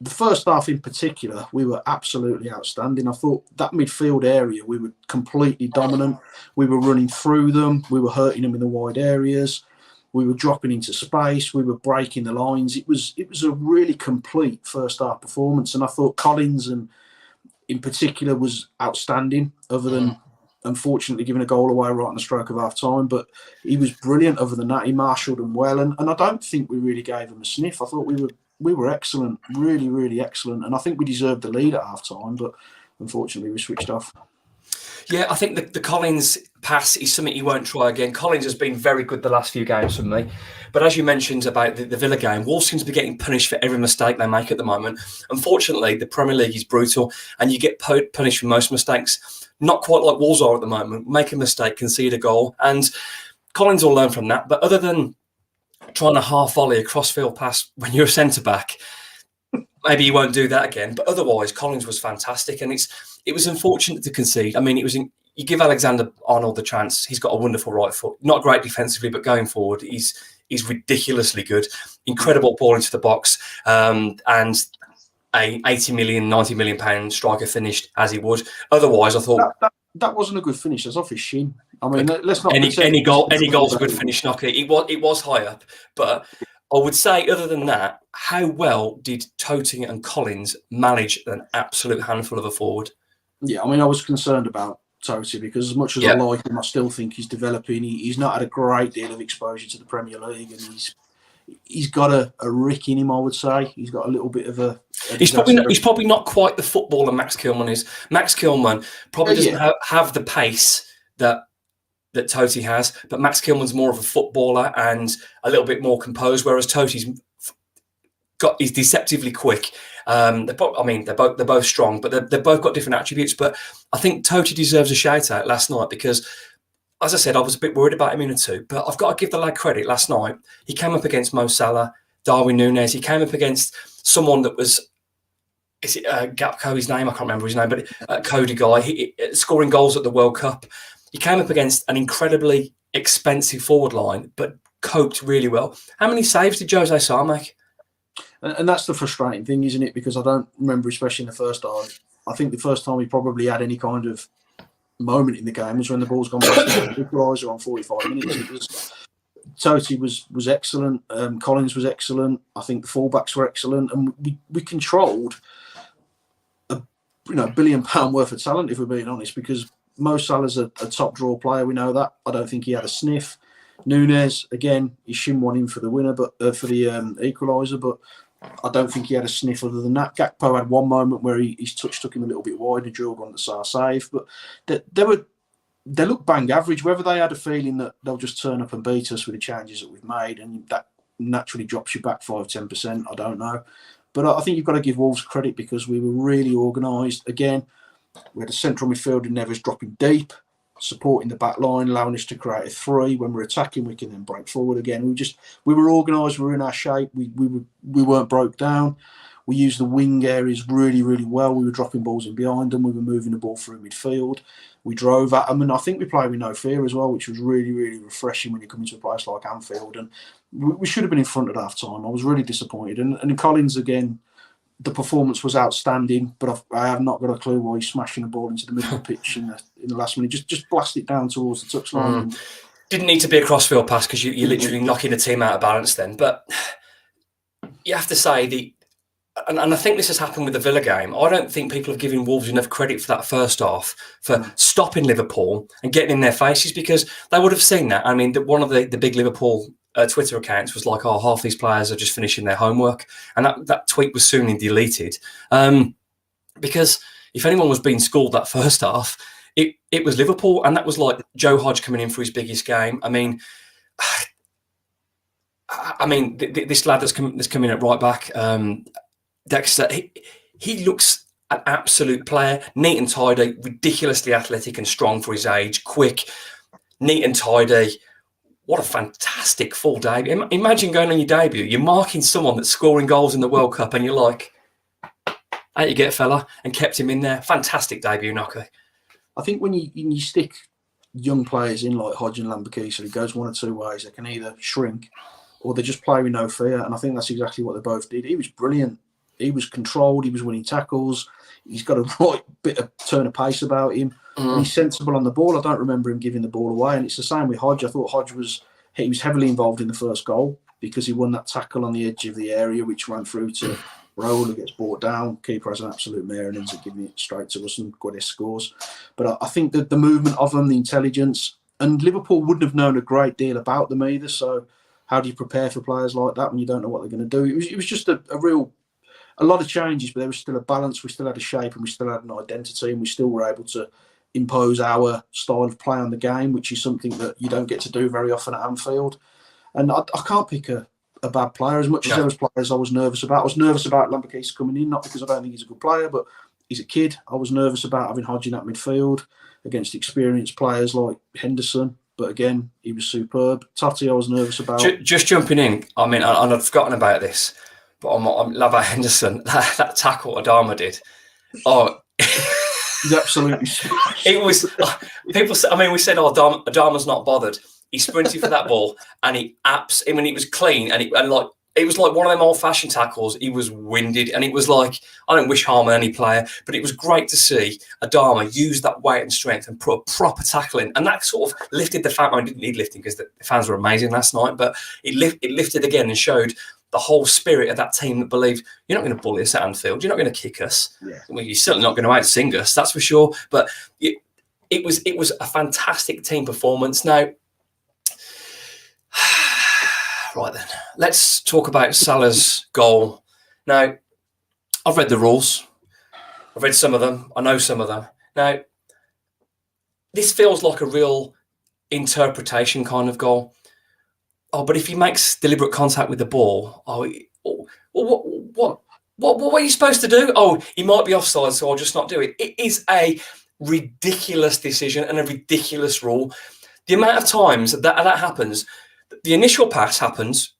the first half in particular, we were absolutely outstanding. I thought that midfield area, we were completely dominant. We were running through them. We were hurting them in the wide areas. We were dropping into space. We were breaking the lines. It was a really complete first half performance. And I thought Collins, and in particular, was outstanding, other than unfortunately giving a goal away right on the stroke of half time. But he was brilliant other than that. He marshalled them well. And I don't think we really gave him a sniff. I thought we were excellent, really, really excellent. And I think we deserved the lead at half time, but unfortunately we switched off. Yeah, I think the Collins pass is something he won't try again. Collins has been very good the last few games for me. But as you mentioned about the Villa game, Wolves seem to be getting punished for every mistake they make at the moment. Unfortunately, the Premier League is brutal and you get punished for most mistakes. Not quite like Wolves are at the moment. Make a mistake, concede a goal. And Collins will learn from that. But other than trying to half volley a crossfield pass when you're a centre-back, maybe you won't do that again. But otherwise, Collins was fantastic. And it was unfortunate to concede. I mean, you give Alexander-Arnold the chance. He's got a wonderful right foot. Not great defensively, but going forward, he's ridiculously good. Incredible ball into the box. And a 80 million, 90 million pound striker finished as he would. Otherwise, I thought... That wasn't a good finish. That's off his shin. I mean, let's not... Any goal's a good finish, Knocker. It was high up. But I would say, other than that, how well did Totti and Collins manage an absolute handful of a forward? Yeah, I mean, I was concerned about Totti because as much as I like him, I still think he's developing. He's not had a great deal of exposure to the Premier League, and he's got a rick in him, I would say. He's got a little bit of a... He's probably not quite the footballer Max Kilman is. Max Kilman probably doesn't have the pace that Totti has, but Max Kilman's more of a footballer and a little bit more composed, whereas Totti's he's deceptively quick. They're both strong, but they've both got different attributes. But I think Totti deserves a shout out last night because, as I said, I was a bit worried about him in a two, but I've got to give the lad credit. Last night, he came up against Mo Salah, Darwin Núñez. He came up against someone that was, is it Gapco, his name? I can't remember his name, but Cody guy, scoring goals at the World Cup. He came up against an incredibly expensive forward line, but coped really well. How many saves did Jose Sa make? And that's the frustrating thing, isn't it? Because I don't remember, especially in the first half. I think the first time he probably had any kind of moment in the game was when the ball's gone past the equaliser on 45 minutes. Totti was excellent. Collins was excellent. I think the fullbacks were excellent, and we controlled a £1 billion worth of talent, if we're being honest. Because Mo Salah's a top draw player. We know that. I don't think he had a sniff. Núñez, again, he shimmed one in for the winner, but for the equaliser, but I don't think he had a sniff other than that. Gakpo had one moment where his touch took him a little bit wide and drilled one to Sarr save, but they look bang average. Whether they had a feeling that they'll just turn up and beat us with the changes that we've made, and that naturally drops you back 5-10%, I don't know. But I think you've got to give Wolves credit because we were really organised. Again, we had a central midfielder, Neves, dropping deep, supporting the back line, allowing us to create a three. When we're attacking, we can then break forward again. We were organised. We were in our shape. We weren't broke down. We used the wing areas really, really well. We were dropping balls in behind them. We were moving the ball through midfield. We drove at them, and I think we played with no fear as well, which was really, really refreshing when you come into a place like Anfield. And we should have been in front at half time. I was really disappointed. And Collins again. The performance was outstanding, but I have not got a clue why he's smashing the ball into the middle of the pitch in the last minute. Just blast it down towards the touchline. Didn't need to be a crossfield pass because you're literally knocking the team out of balance then. But you have to say, and I think this has happened with the Villa game, I don't think people have given Wolves enough credit for that first half, for stopping Liverpool and getting in their faces, because they would have seen that. I mean, one of the big Liverpool Twitter accounts was like, oh, half these players are just finishing their homework. And that tweet was soon deleted. Because if anyone was being schooled that first half, it was Liverpool. And that was like Joe Hodge coming in for his biggest game. I mean, this lad that's coming at right back, Dexter, he looks an absolute player, neat and tidy, ridiculously athletic and strong for his age, quick, neat and tidy. What a fantastic full debut. Imagine going on your debut. You're marking someone that's scoring goals in the World Cup and you're like, out you get, fella, and kept him in there. Fantastic debut, Knocker. I think when you stick young players in like Hodge and Lambakisa, it goes one or two ways. They can either shrink or they just play with no fear. And I think that's exactly what they both did. He was brilliant He was controlled. He was winning tackles. He's got a right bit of turn of pace about him, and he's sensible on the ball. I don't remember him giving the ball away, and it's the same with Hodge. I thought Hodge was heavily involved in the first goal because he won that tackle on the edge of the area, which ran through to Raul, who gets brought down. Keeper has an absolute mare and ends up giving it straight to us, and Guedes scores. But I think that the movement of them, the intelligence, and Liverpool wouldn't have known a great deal about them either. So how do you prepare for players like that when you don't know what they're going to do? It was just a lot of changes, but there was still a balance. We still had a shape and we still had an identity, and we still were able to impose our style of play on the game, which is something that you don't get to do very often at Anfield. And I can't pick a bad player. As much as there was players I was nervous about. I was nervous about Lopetegui coming in, not because I don't think he's a good player, but he's a kid. I was nervous about having Hodge in that midfield against experienced players like Henderson. But again, he was superb. Totti, I was nervous about. Just jumping in, I mean, I'd forgotten about this, but I love how Henderson, that tackle Adama did. Oh, he's absolutely smashed. It was, people say, I mean, we said, Adama's not bothered. He sprinted for that ball and it was clean and it was like one of them old-fashioned tackles. He was winded, and it was like, I don't wish harm on any player, but it was great to see Adama use that weight and strength and put a proper tackle in. And that sort of lifted the fan. I didn't need lifting because the fans were amazing last night, but it lifted again and showed the whole spirit of that team that believed, you're not going to bully us at Anfield. You're not going to kick us. Yeah. Well, you're certainly not going to out-sing us, that's for sure. But it was a fantastic team performance. Now, right then, let's talk about Salah's goal. Now, I've read the rules. I've read some of them. I know some of them. Now, this feels like a real interpretation kind of goal. Oh, but if he makes deliberate contact with the ball, what are you supposed to do? Oh, he might be offside, so I'll just not do it. It is a ridiculous decision and a ridiculous rule. The amount of times that happens, the initial pass happens,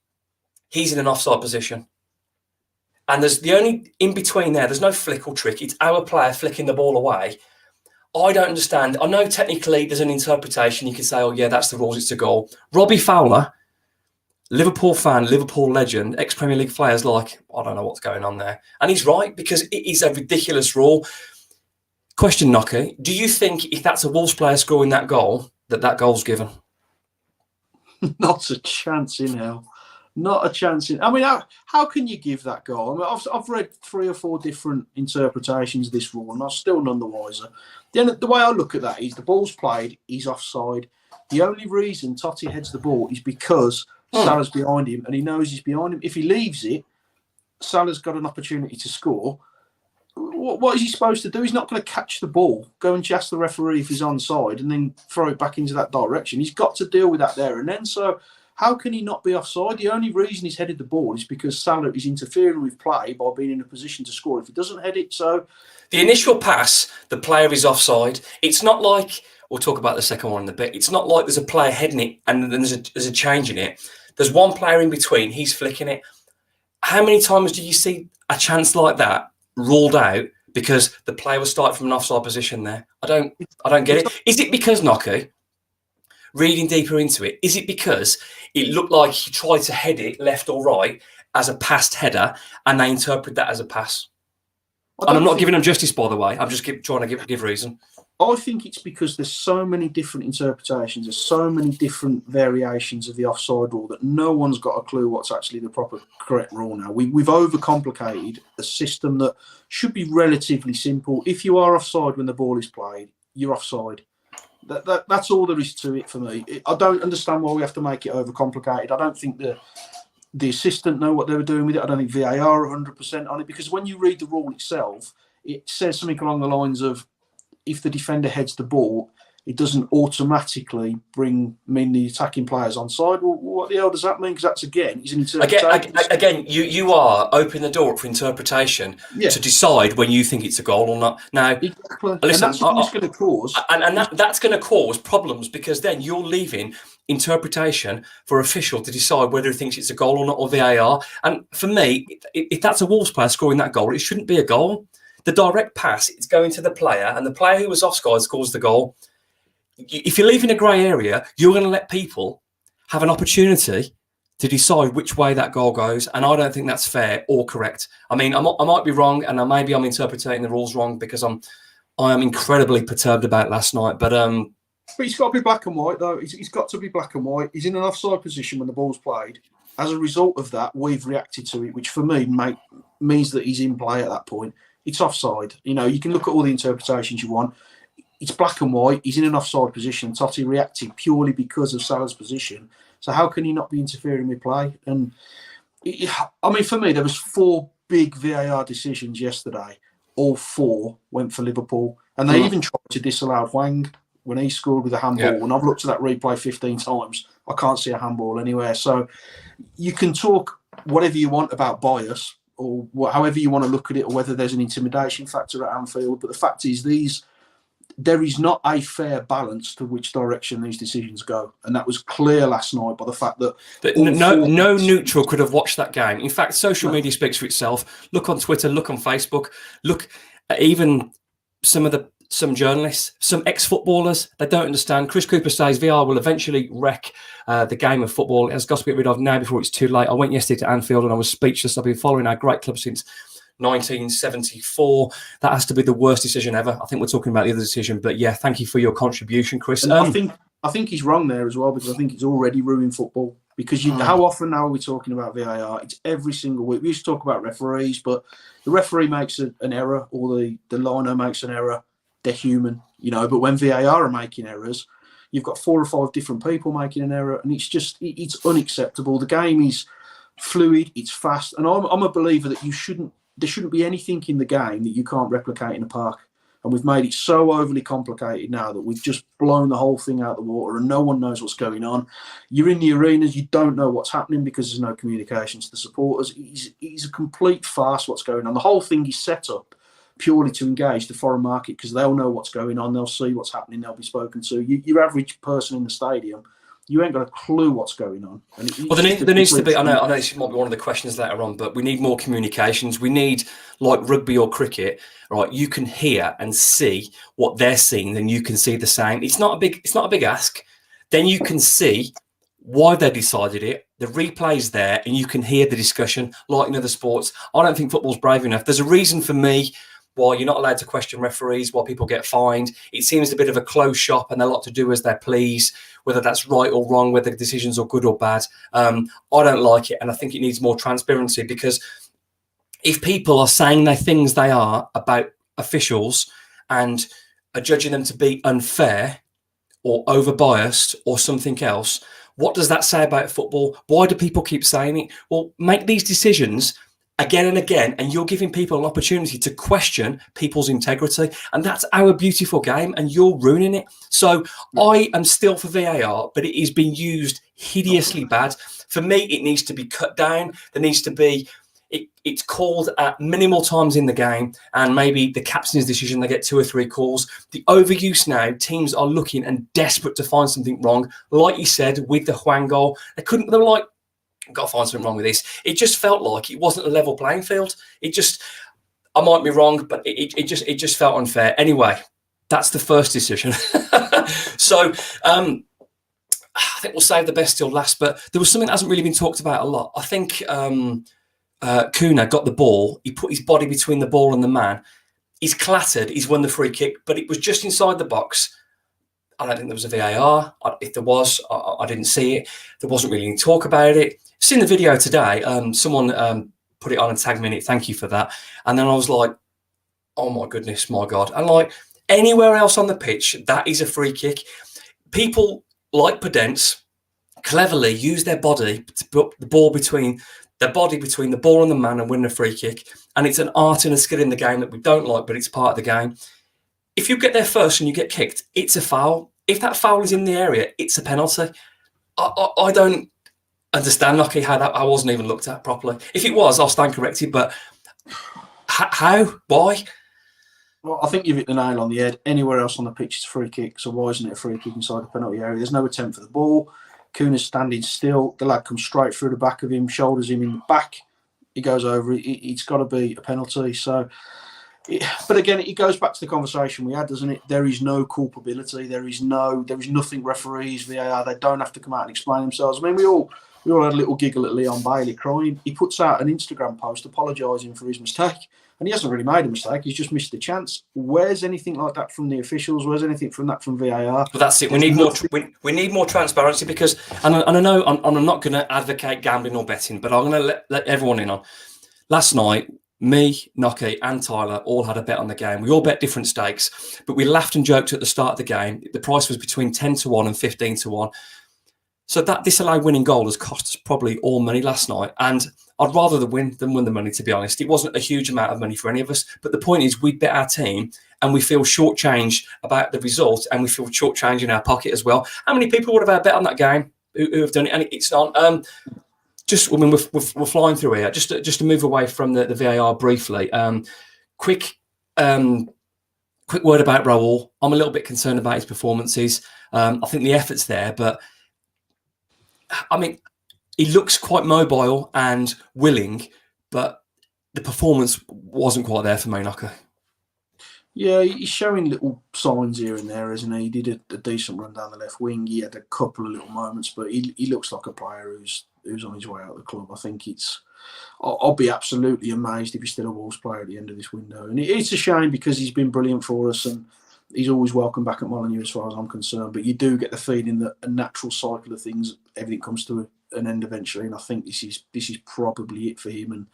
he's in an offside position. And there's the only in between there's no flick or trick. It's our player flicking the ball away. I don't understand. I know technically there's an interpretation. You can say, oh, yeah, that's the rules. It's a goal. Robbie Fowler, Liverpool fan, Liverpool legend, ex-Premier League players like, I don't know what's going on there. And he's right, because it is a ridiculous rule. Question, Nocky, do you think if that's a Wolves player scoring that goal, that goal's given? Not a chance in hell. Not a chance in. I mean, how can you give that goal? I mean, I've read 3 or 4 different interpretations of this rule, and I'm still none the wiser. The way I look at that is the ball's played, he's offside. The only reason Totti heads the ball is because Salah's behind him, and he knows he's behind him. If he leaves it, Salah's got an opportunity to score. What is he supposed to do? He's not going to catch the ball, go and ask the referee if he's onside, and then throw it back into that direction. He's got to deal with that there and then. So how can he not be offside? The only reason he's headed the ball is because Salah is interfering with play by being in a position to score if he doesn't head it. So the initial pass, the player is offside. It's not like, we'll talk about the second one in a bit, it's not like there's a player heading it and then there's a change in it. There's one player in between, he's flicking it. How many times do you see a chance like that ruled out because the player was starting from an offside position there? I don't get it. Is it because, Nocky, reading deeper into it, is it because it looked like he tried to head it left or right as a passed header and they interpret that as a pass? And I'm not giving them justice, by the way. I'm just trying to give reason. I think it's because there's so many different interpretations, there's so many different variations of the offside rule that no one's got a clue what's actually the proper correct rule now. We've overcomplicated a system that should be relatively simple. If you are offside when the ball is played, you're offside. That's all there is to it for me. I don't understand why we have to make it overcomplicated. I don't think the assistant know what they were doing with it. I don't think VAR are 100% on it, because when you read the rule itself, it says something along the lines of, if the defender heads the ball, it doesn't automatically mean the attacking players onside. Well, what the hell does that mean? Because that's, again, is an interpretation. Again, you are opening the door up for interpretation to decide when you think it's a goal or not. Now, exactly. Listen, and that's what going to cause. And that's going to cause problems, because then you're leaving interpretation for official to decide whether he thinks it's a goal or not, or VAR. And for me, if that's a Wolves player scoring that goal, it shouldn't be a goal. The direct pass, it's going to the player, and the player who was offside scores the goal. If you're leaving a grey area, you're going to let people have an opportunity to decide which way that goal goes, and I don't think that's fair or correct. I mean, I might be wrong, and maybe I'm interpreting the rules wrong because I am incredibly perturbed about last night. But he's got to be black and white, though. He's got to be black and white. He's in an offside position when the ball's played. As a result of that, we've reacted to it, which for me means that he's in play at that point. It's offside. You know, you can look at all the interpretations you want. It's black and white. He's in an offside position. Totti reacted purely because of Salah's position. So how can he not be interfering with play? And I mean, for me, there was 4 big VAR decisions yesterday. All 4 went for Liverpool, and they even tried to disallow Hwang when he scored with a handball. Yeah. And I've looked at that replay 15 times. I can't see a handball anywhere. So you can talk whatever you want about bias or however you want to look at it, or whether there's an intimidation factor at Anfield. But the fact is, there is not a fair balance to which direction these decisions go. And that was clear last night by the fact that no neutral could have watched that game. In fact, social media speaks for itself. Look on Twitter, look on Facebook, look at even some journalists, some ex-footballers. They don't understand. Chris Cooper says VR will eventually wreck the game of football. It has got to be rid of now before it's too late. I went yesterday to Anfield and I was speechless. I've been following our great club since 1974. That has to be the worst decision ever. I think we're talking about the other decision, but yeah, thank you for your contribution, Chris. I think he's wrong there as well, because I think it's already ruined football. Because how often now are we talking about VAR? It's every single week. We used to talk about referees, but the referee makes an error, or the liner makes an error. They're human, you know. But when VAR are making errors, you've got 4 or 5 different people making an error, and it's unacceptable. The game is fluid, it's fast, and I'm a believer that there shouldn't be anything in the game that you can't replicate in a park. And we've made it so overly complicated now that we've just blown the whole thing out the water, and no one knows what's going on. You're in the arenas, you don't know what's happening because there's no communication to the supporters. It's a complete farce what's going on. The whole thing is set up purely to engage the foreign market, because they'll know what's going on, they'll see what's happening, they'll be spoken to. Your average person in the stadium, you ain't got a clue what's going on. Well, there needs to be. I know this might be one of the questions later on, but we need more communications. We need, like rugby or cricket, right? You can hear and see what they're seeing, then you can see the same. It's not a big ask. Then you can see why they decided it. The replay's there, and you can hear the discussion, like in other sports. I don't think football's brave enough. There's a reason for me why you're not allowed to question referees, why people get fined. It seems a bit of a closed shop, and they like to do as they please, whether that's right or wrong, whether the decisions are good or bad. I don't like it, and I think it needs more transparency, because if people are saying the things they are about officials and are judging them to be unfair or over-biased or something else, what does that say about football? Why do people keep saying it? Well, make these decisions again and again, and you're giving people an opportunity to question people's integrity, and that's our beautiful game, and you're ruining it. So I am still for VAR, but it is being used hideously bad. For me, it needs to be cut down. There needs to be, it's called at minimal times in the game, and maybe the captain's decision, they get 2 or 3 calls. The overuse now, teams are looking and desperate to find something wrong. Like you said, with the Hwang goal, they were like, got to find something wrong with this. It just felt like it wasn't a level playing field. I might be wrong, but it just felt unfair. Anyway, that's the first decision. So I think we'll save the best till last, but there was something that hasn't really been talked about a lot. I think Kuna got the ball. He put his body between the ball and the man. He's clattered. He's won the free kick, but it was just inside the box. I don't think there was a VAR. If there was, I didn't see it. There wasn't really any talk about it. Seen the video today. Someone put it on and tagged me in it. Thank you for that. And then I was like, oh my goodness, my God. And like anywhere else on the pitch, that is a free kick. People like Podence cleverly use their body to put the ball between the ball and the man and win a free kick. And it's an art and a skill in the game that we don't like, but it's part of the game. If you get there first and you get kicked, it's a foul. If that foul is in the area, it's a penalty. I don't understand, Lockie, how that I wasn't even looked at properly. If it was, I'll stand corrected. But how? Why? Well, I think you've hit the nail on the head. Anywhere else on the pitch is a free kick. So why isn't it a free kick inside the penalty area? There's no attempt for the ball. Kuna's standing still. The lad comes straight through the back of him, shoulders him in the back. He goes over. It's got to be a penalty. So. But again, it goes back to the conversation we had, doesn't it? There is no culpability. There is nothing. Referees, VAR, they don't have to come out and explain themselves. I mean, we all we all had a little giggle at Leon Bailey crying. He puts out an Instagram post apologising for his mistake. And he hasn't really made a mistake. He's just missed the chance. Where's anything like that from the officials? Where's anything from VAR? But that's it. We need more. We need more transparency because, and I know I'm not going to advocate gambling or betting, but I'm going to let everyone in on. Last night, me, Nocky, and Tyler all had a bet on the game. We all bet different stakes, but we laughed and joked at the start of the game. The price was between 10-1 and 15-1. So that disallowed winning goal has cost us probably all money last night. And I'd rather win than win the money, to be honest. It wasn't a huge amount of money for any of us. But the point is, we bet our team and we feel shortchanged about the result and we feel shortchanged in our pocket as well. How many people would have bet on that game who have done it? And it's not. We're flying through here. Just to move away from the VAR briefly. Quick word about Raul. I'm a little bit concerned about his performances. I think the effort's there, but I mean, he looks quite mobile and willing, but the performance wasn't quite there for me, Knocker. Yeah, he's showing little signs here and there, isn't he? He did a decent run down the left wing. He had a couple of little moments, but he looks like a player who's on his way out of the club. I think I'll be absolutely amazed if he's still a Wolves player at the end of this window. And it's a shame because he's been brilliant for us and he's always welcome back at Molineux as far as I'm concerned. But you do get the feeling that a natural cycle of things, everything comes to an end eventually. And I think this is probably it for him. And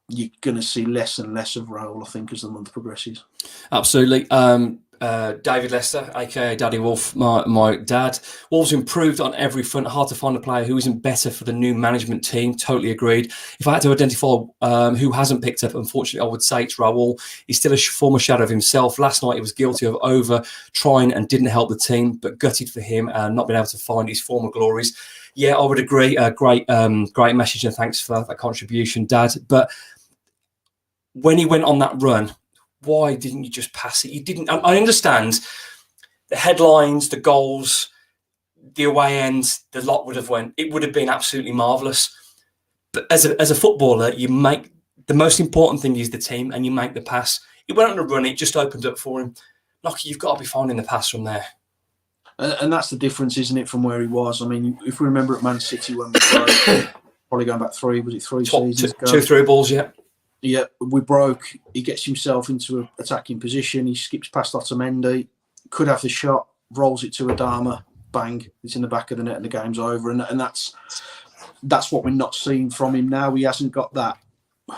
you're going to see less and less of Raul, I think, as the month progresses. Absolutely. David Lester, aka Daddy Wolf, my dad. Wolves improved on every front. Hard to find a player who isn't better for the new management team. Totally agreed. If I had to identify who hasn't picked up, unfortunately, I would say it's Raul. He's still a former shadow of himself. Last night, he was guilty of over trying and didn't help the team, but gutted for him and not being able to find his former glories. Yeah, I would agree. Great message and thanks for that contribution, Dad. But when he went on that run, why didn't you just pass it? You didn't. I understand the headlines, the goals, the away end, the lot would have went. It would have been absolutely marvellous. But as a footballer, you make the most important thing is the team, and you make the pass. He went on a run. It just opened up for him. Nocky, you've got to be finding the pass from there. And that's the difference, isn't it, from where he was? I mean, if we remember at Man City when we broke, probably going back three seasons ago. 2 through balls, yeah. Yeah, we broke. He gets himself into an attacking position. He skips past Otamendi, could have the shot, rolls it to Adama, bang, it's in the back of the net and the game's over. And that's what we're not seeing from him now. He hasn't got that,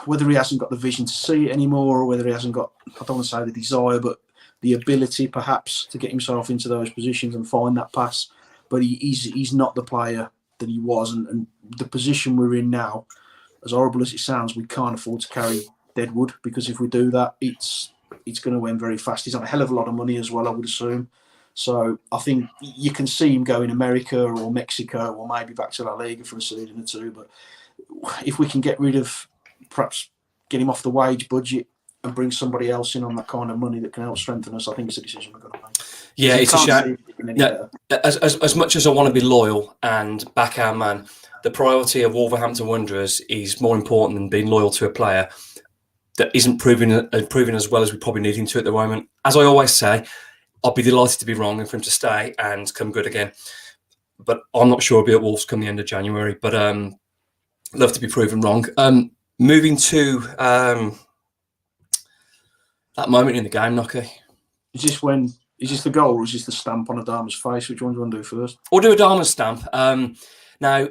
whether he hasn't got the vision to see it anymore or whether he hasn't got, I don't want to say the desire, but the ability perhaps to get himself into those positions and find that pass. But he's not the player that he was. And the position we're in now, as horrible as it sounds, we can't afford to carry Deadwood because if we do that, it's going to end very fast. He's on a hell of a lot of money as well, I would assume. So I think you can see him go in America or Mexico or maybe back to La Liga for a season or two. But if we can get rid of, perhaps get him off the wage budget and bring somebody else in on that kind of money that can help strengthen us, I think it's a decision we've got to make. Yeah, it's a shame. No, as much as I want to be loyal and back our man, the priority of Wolverhampton Wanderers is more important than being loyal to a player that isn't proving as well as we probably need him to at the moment. As I always say, I'd be delighted to be wrong and for him to stay and come good again. But I'm not sure he'll be at Wolves come the end of January. But love to be proven wrong. Moving to that moment in the game, Nocky. Is this the goal or is this the stamp on Adama's face? Which one do you want to do first? We'll do Adama's stamp. Now,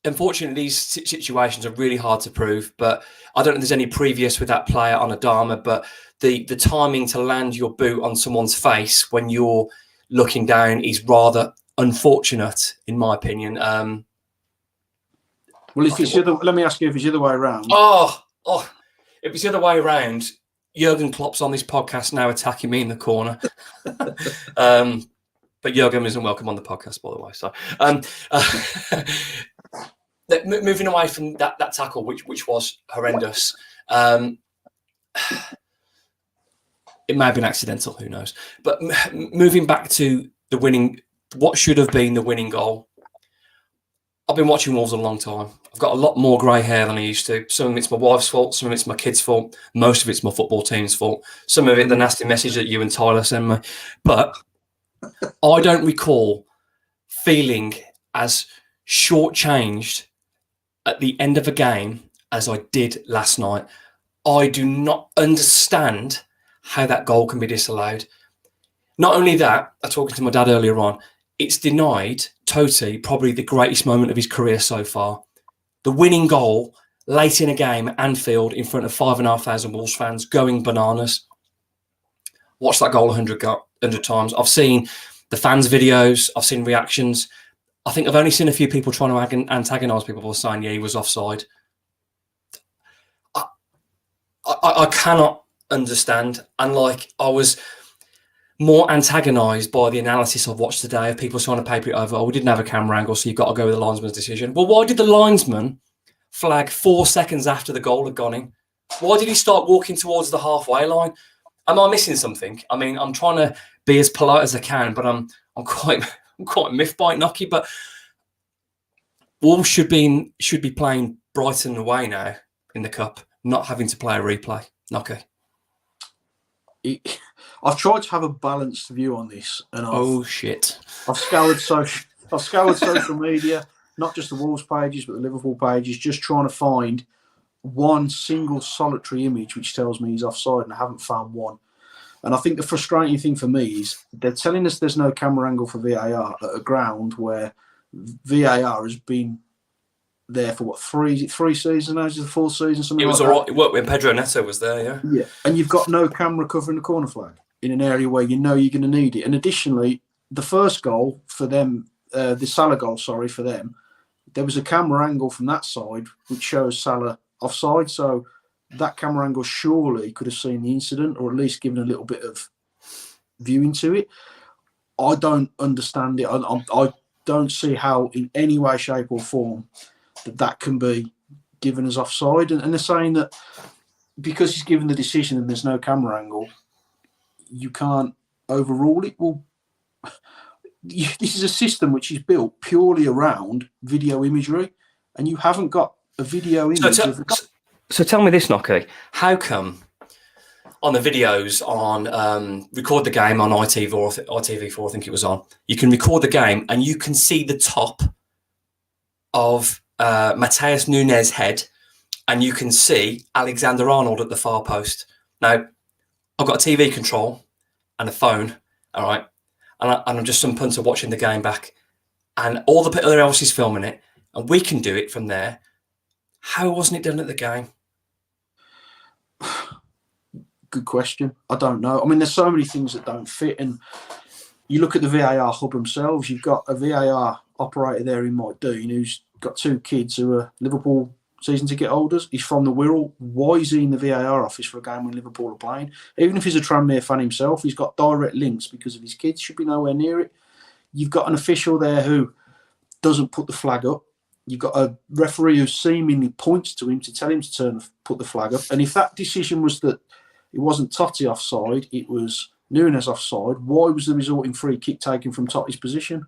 unfortunately, these situations are really hard to prove, but I don't know if there's any previous with that player on Adama, but the timing to land your boot on someone's face when you're looking down is rather unfortunate, in my opinion. Well, if it's let me ask you if it's the other way around. Oh, if it's the other way around, Jurgen Klopp's on this podcast now attacking me in the corner. But Jurgen isn't welcome on the podcast, by the way. So, moving away from that tackle, which was horrendous. It may have been accidental, who knows? But moving back to what should have been the winning goal. I've been watching Wolves a long time. I've got a lot more grey hair than I used to. Some of it's my wife's fault. Some of it's my kids' fault. Most of it's my football team's fault. Some of it, the nasty message that you and Tyler send me. But I don't recall feeling as shortchanged at the end of a game as I did last night. I do not understand how that goal can be disallowed. Not only that, I was talking to my dad earlier on, it's denied Totti probably the greatest moment of his career so far. The winning goal late in a game at Anfield in front of 5,500 Wolves fans going bananas. Watched that goal 100 times. I've seen the fans' videos. I've seen reactions. I think I've only seen a few people trying to antagonise people for saying, yeah, he was offside. I cannot understand. And like, I was more antagonised by the analysis I've watched today of people trying to paper it over. Oh, we didn't have a camera angle, so you've got to go with the linesman's decision. Well, why did the linesman flag 4 seconds after the goal had gone in? Why did he start walking towards the halfway line? Am I missing something? I mean, I'm trying to be as polite as I can, but I'm quite miffed by it, Nocky. But Wolves should be playing Brighton away now in the cup, not having to play a replay. Nocky. I've tried to have a balanced view on this, and I've scoured social media, not just the Wolves pages, but the Liverpool pages, just trying to find one single solitary image which tells me he's offside, and I haven't found one. And I think the frustrating thing for me is they're telling us there's no camera angle for VAR at a ground where VAR has been there for what, three seasons now? Is it the fourth season? Something it was like all right. It worked when Pedro Neto was there, yeah. Yeah, and you've got no camera covering the corner flag in an area where you know you're going to need it. And additionally, the first goal for them, the Salah goal, for them, there was a camera angle from that side which shows Salah offside. So that camera angle surely could have seen the incident, or at least given a little bit of viewing to it. I don't understand it. I don't see how in any way, shape or form that can be given as offside. And they're saying that because he's given the decision and there's no camera angle, you can't overrule it. Well, this is a system which is built purely around video imagery, and you haven't got a video image. So tell me this, Nocky. How come on the videos on record the game on ITV4, I think it was on, you can record the game and you can see the top of Mateus Nunes' head, and you can see Alexander-Arnold at the far post. Now, I've got a TV control and a phone, all right, and I'm just some punter watching the game back, and all the other else is filming it, and we can do it from there. How wasn't it done at the game? Good question. I don't know. I mean, there's so many things that don't fit, and you look at the VAR hub themselves. You've got a VAR operator there in Mike Dean, who's got 2 kids who are Liverpool season ticket holders. He's from the Wirral. Why is he in the VAR office for a game when Liverpool are playing? Even if he's a Tranmere fan himself, he's got direct links because of his kids. Should be nowhere near it. You've got an official there who doesn't put the flag up. You've got a referee who seemingly points to him to tell him to put the flag up. And if that decision was that it wasn't Totti offside, it was Nunes offside, why was the resulting free kick taken from Totti's position?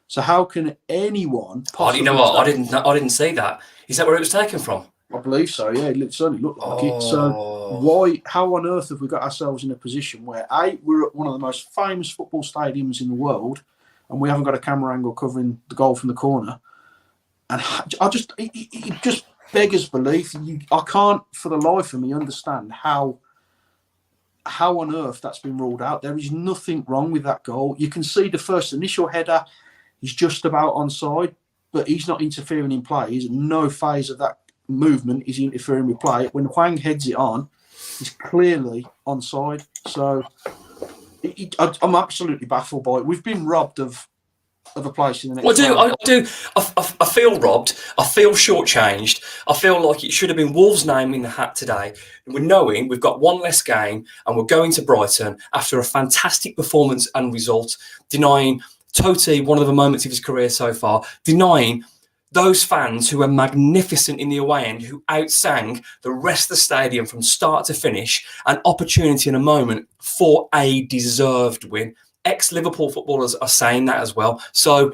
So how can anyone possibly... You know what? I didn't see that. Is that where it was taken from? I believe so, yeah. It certainly looked like it. So how on earth have we got ourselves in a position where, A, we're at one of the most famous football stadiums in the world, and we haven't got a camera angle covering the goal from the corner? And it just beggars belief. I can't, for the life of me, understand how on earth that's been ruled out. There is nothing wrong with that goal. You can see the first initial header, he's just about onside, but he's not interfering in play. He's in no phase of that movement is interfering with play. When Hwang heads it on, he's clearly onside. So I'm absolutely baffled by it. We've been robbed of a place in the next round. I feel robbed. I feel shortchanged. I feel like it should have been Wolves' name in the hat today. We're knowing we've got one less game and we're going to Brighton after a fantastic performance and result, denying Totti one of the moments of his career so far, denying those fans who were magnificent in the away end, who outsang the rest of the stadium from start to finish, an opportunity and a moment for a deserved win. Ex-Liverpool footballers are saying that as well. So,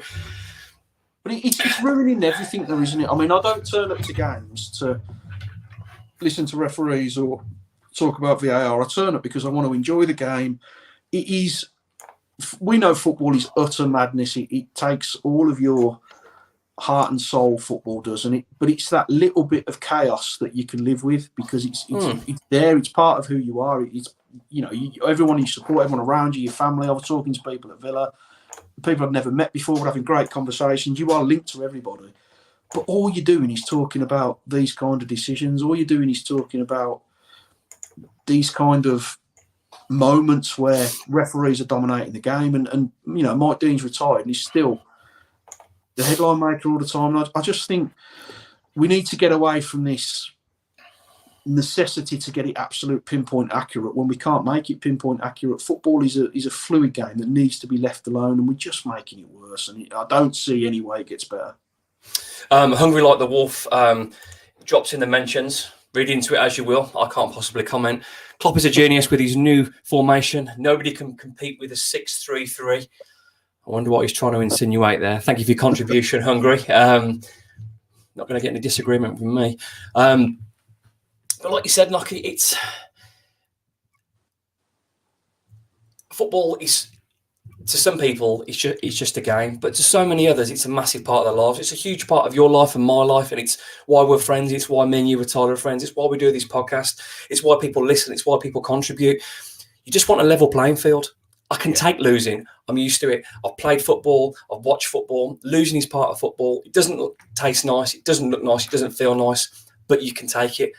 but it's ruining everything, though, isn't it? I mean, I don't turn up to games to listen to referees or talk about VAR. I turn up because I want to enjoy the game. It is. We know football is utter madness. It takes all of your heart and soul football does, but it's that little bit of chaos that you can live with because it's there. It's part of who you are. It's everyone you support, everyone around you, your family. I was talking to people at Villa, people I've never met before, we're having great conversations. You are linked to everybody, but all you're doing is talking about these kind of decisions. All you're doing is talking about these kind of moments where referees are dominating the game, and Mike Dean's retired and he's still the headline maker all the time. And I just think we need to get away from this necessity to get it absolute pinpoint accurate when we can't make it pinpoint accurate. Football is a fluid game that needs to be left alone, and we're just making it worse. And I don't see any way it gets better. Hungry like the wolf drops in the mentions. Read into it as you will. I can't possibly comment. Klopp is a genius with his new formation. Nobody can compete with a 6-3-3. I wonder what he's trying to insinuate there. Thank you for your contribution, Hungry. Not going to get any disagreement from me. But like you said, Nocky, it's football is, to some people, it's just a game. But to so many others, it's a massive part of their lives. It's a huge part of your life and my life. And it's why we're friends. It's why me and you are friends. It's why we do this podcast. It's why people listen. It's why people contribute. You just want a level playing field. I can take losing. I'm used to it. I've played football. I've watched football. Losing is part of football. It doesn't taste nice. It doesn't look nice. It doesn't feel nice. But you can take it.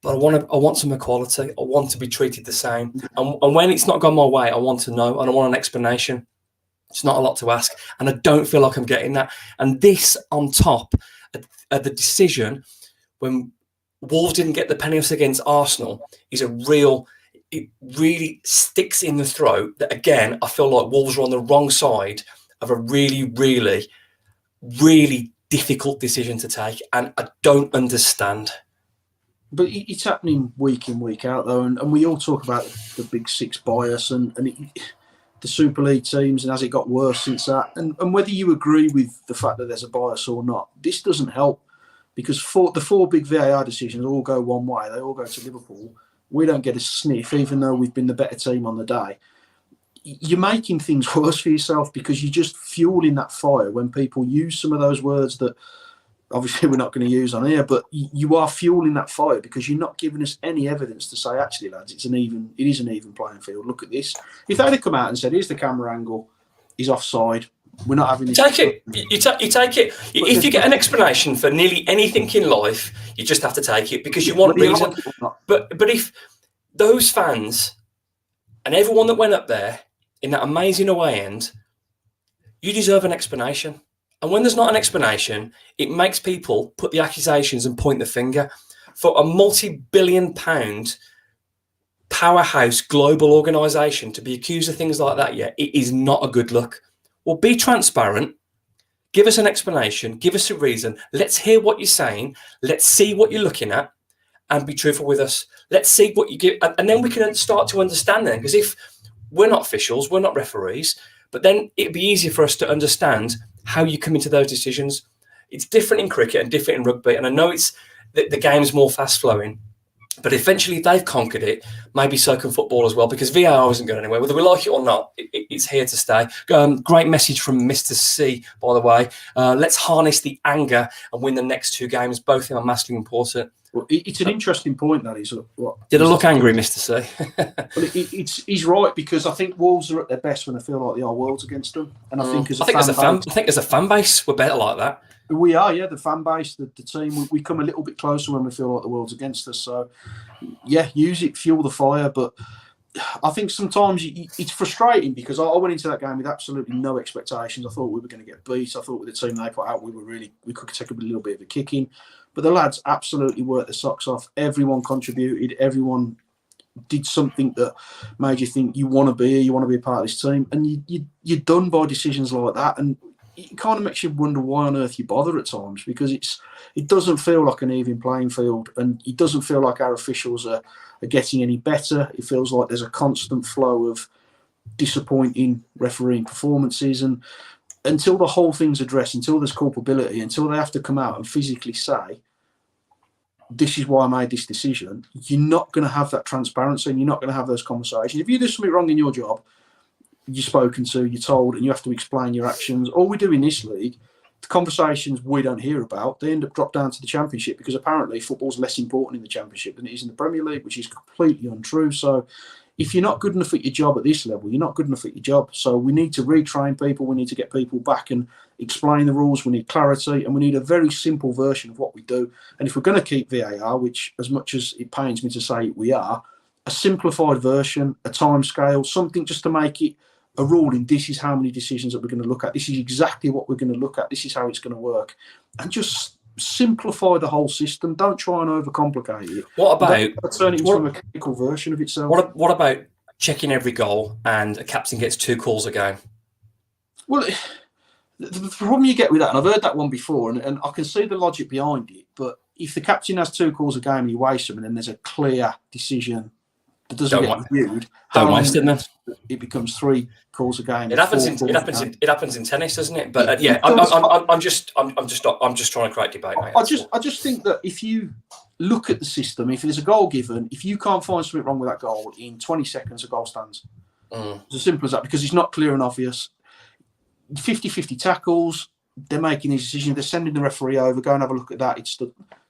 But I want some equality. I want to be treated the same. And when it's not gone my way, I want to know. And I want an explanation. It's not a lot to ask. And I don't feel like I'm getting that. And this on top of the decision when Wolves didn't get the penalty against Arsenal is it really sticks in the throat that, again, I feel like Wolves are on the wrong side of a really, really, really difficult decision to take. And I don't understand. But it's happening week in, week out, though. And we all talk about the Big Six bias and the Super League teams, and has it got worse since that? And whether you agree with the fact that there's a bias or not, this doesn't help because the four big VAR decisions all go one way. They all go to Liverpool. We don't get a sniff, even though we've been the better team on the day. You're making things worse for yourself because you're just fueling that fire when people use some of those words that obviously we're not going to use on here, but you are fueling that fire because you're not giving us any evidence to say, actually, lads, it is an even playing field. Look at this. If they'd have come out and said, here's the camera angle, he's offside, we're not having this. Take it. You take it. If you get an explanation for nearly anything in life, you just have to take it because you want reason. But if those fans and everyone that went up there in that amazing away end, you deserve an explanation. And when there's not an explanation, it makes people put the accusations and point the finger. For a multi-billion-pound powerhouse global organisation to be accused of things like that, it is not a good look. Well, be transparent. Give us an explanation. Give us a reason. Let's hear what you're saying. Let's see what you're looking at and be truthful with us. Let's see what you give. And then we can start to understand then. Because if we're not officials, we're not referees, but then it'd be easier for us to understand how you come into those decisions. It's different in cricket and different in rugby. And I know it's the game's more fast flowing, but eventually they've conquered it. Maybe so can football as well, because VAR isn't going anywhere. Whether we like it or not, it's here to stay. Great message from Mr. C, by the way. Let's harness the anger and win the next two games. Both of them are massively important. Well, it's an interesting point, that is. Did I look angry, Mr. C? He's right, because I think Wolves are at their best when they feel like they are worlds against them. And I think as a fan base, we're better like that. We are, yeah. The fan base, the team, we come a little bit closer when we feel like the world's against us. So, yeah, use it, fuel the fire. But I think sometimes it's frustrating because I went into that game with absolutely no expectations. I thought we were going to get beat. I thought with the team they put out, we could take a little bit of a kicking. But the lads absolutely worked their socks off. Everyone contributed. Everyone did something that made you think you want to be here, you want to be a part of this team. And you're done by decisions like that. And it kind of makes you wonder why on earth you bother at times, because it doesn't feel like an even playing field, and it doesn't feel like our officials are getting any better. It feels like there's a constant flow of disappointing refereeing performances, and until the whole thing's addressed, until there's culpability, until they have to come out and physically say, this is why I made this decision, you're not going to have that transparency and you're not going to have those conversations. If you do something wrong in your job, you're spoken to, you're told, and you have to explain your actions. All we do in this league the conversations we don't hear about, they end up dropped down to the Championship because apparently football's less important in the Championship than it is in the Premier League, which is completely untrue. So if you're not good enough at your job at this level, you're not good enough at your job. So we need to retrain people. We need to get people back and explain the rules. We need clarity, and we need a very simple version of what we do. And if we're going to keep VAR, which as much as it pains me to say we are, a simplified version, a time scale, something just to make it a ruling. This is how many decisions that we're going to look at. This is exactly what we're going to look at. This is how it's going to work. And just simplify the whole system. Don't try and overcomplicate it. What about turn it into a mechanical version of itself? What about checking every goal and a captain gets 2 calls a game? Well, the problem you get with that, and I've heard that one before, and I can see the logic behind it, but if the captain has 2 calls a game and you waste them, and then there's a clear decision that doesn't get reviewed, don't waste it, then it becomes 3 calls a game. It happens in tennis, doesn't it? But yeah, I'm just trying to create debate, mate. I just think that if you look at the system, if there's a goal given, if you can't find something wrong with that goal, in 20 seconds a goal stands. It's as simple as that, because it's not clear and obvious. 50-50 tackles, they're making these decisions, they're sending the referee over, go and have a look at that.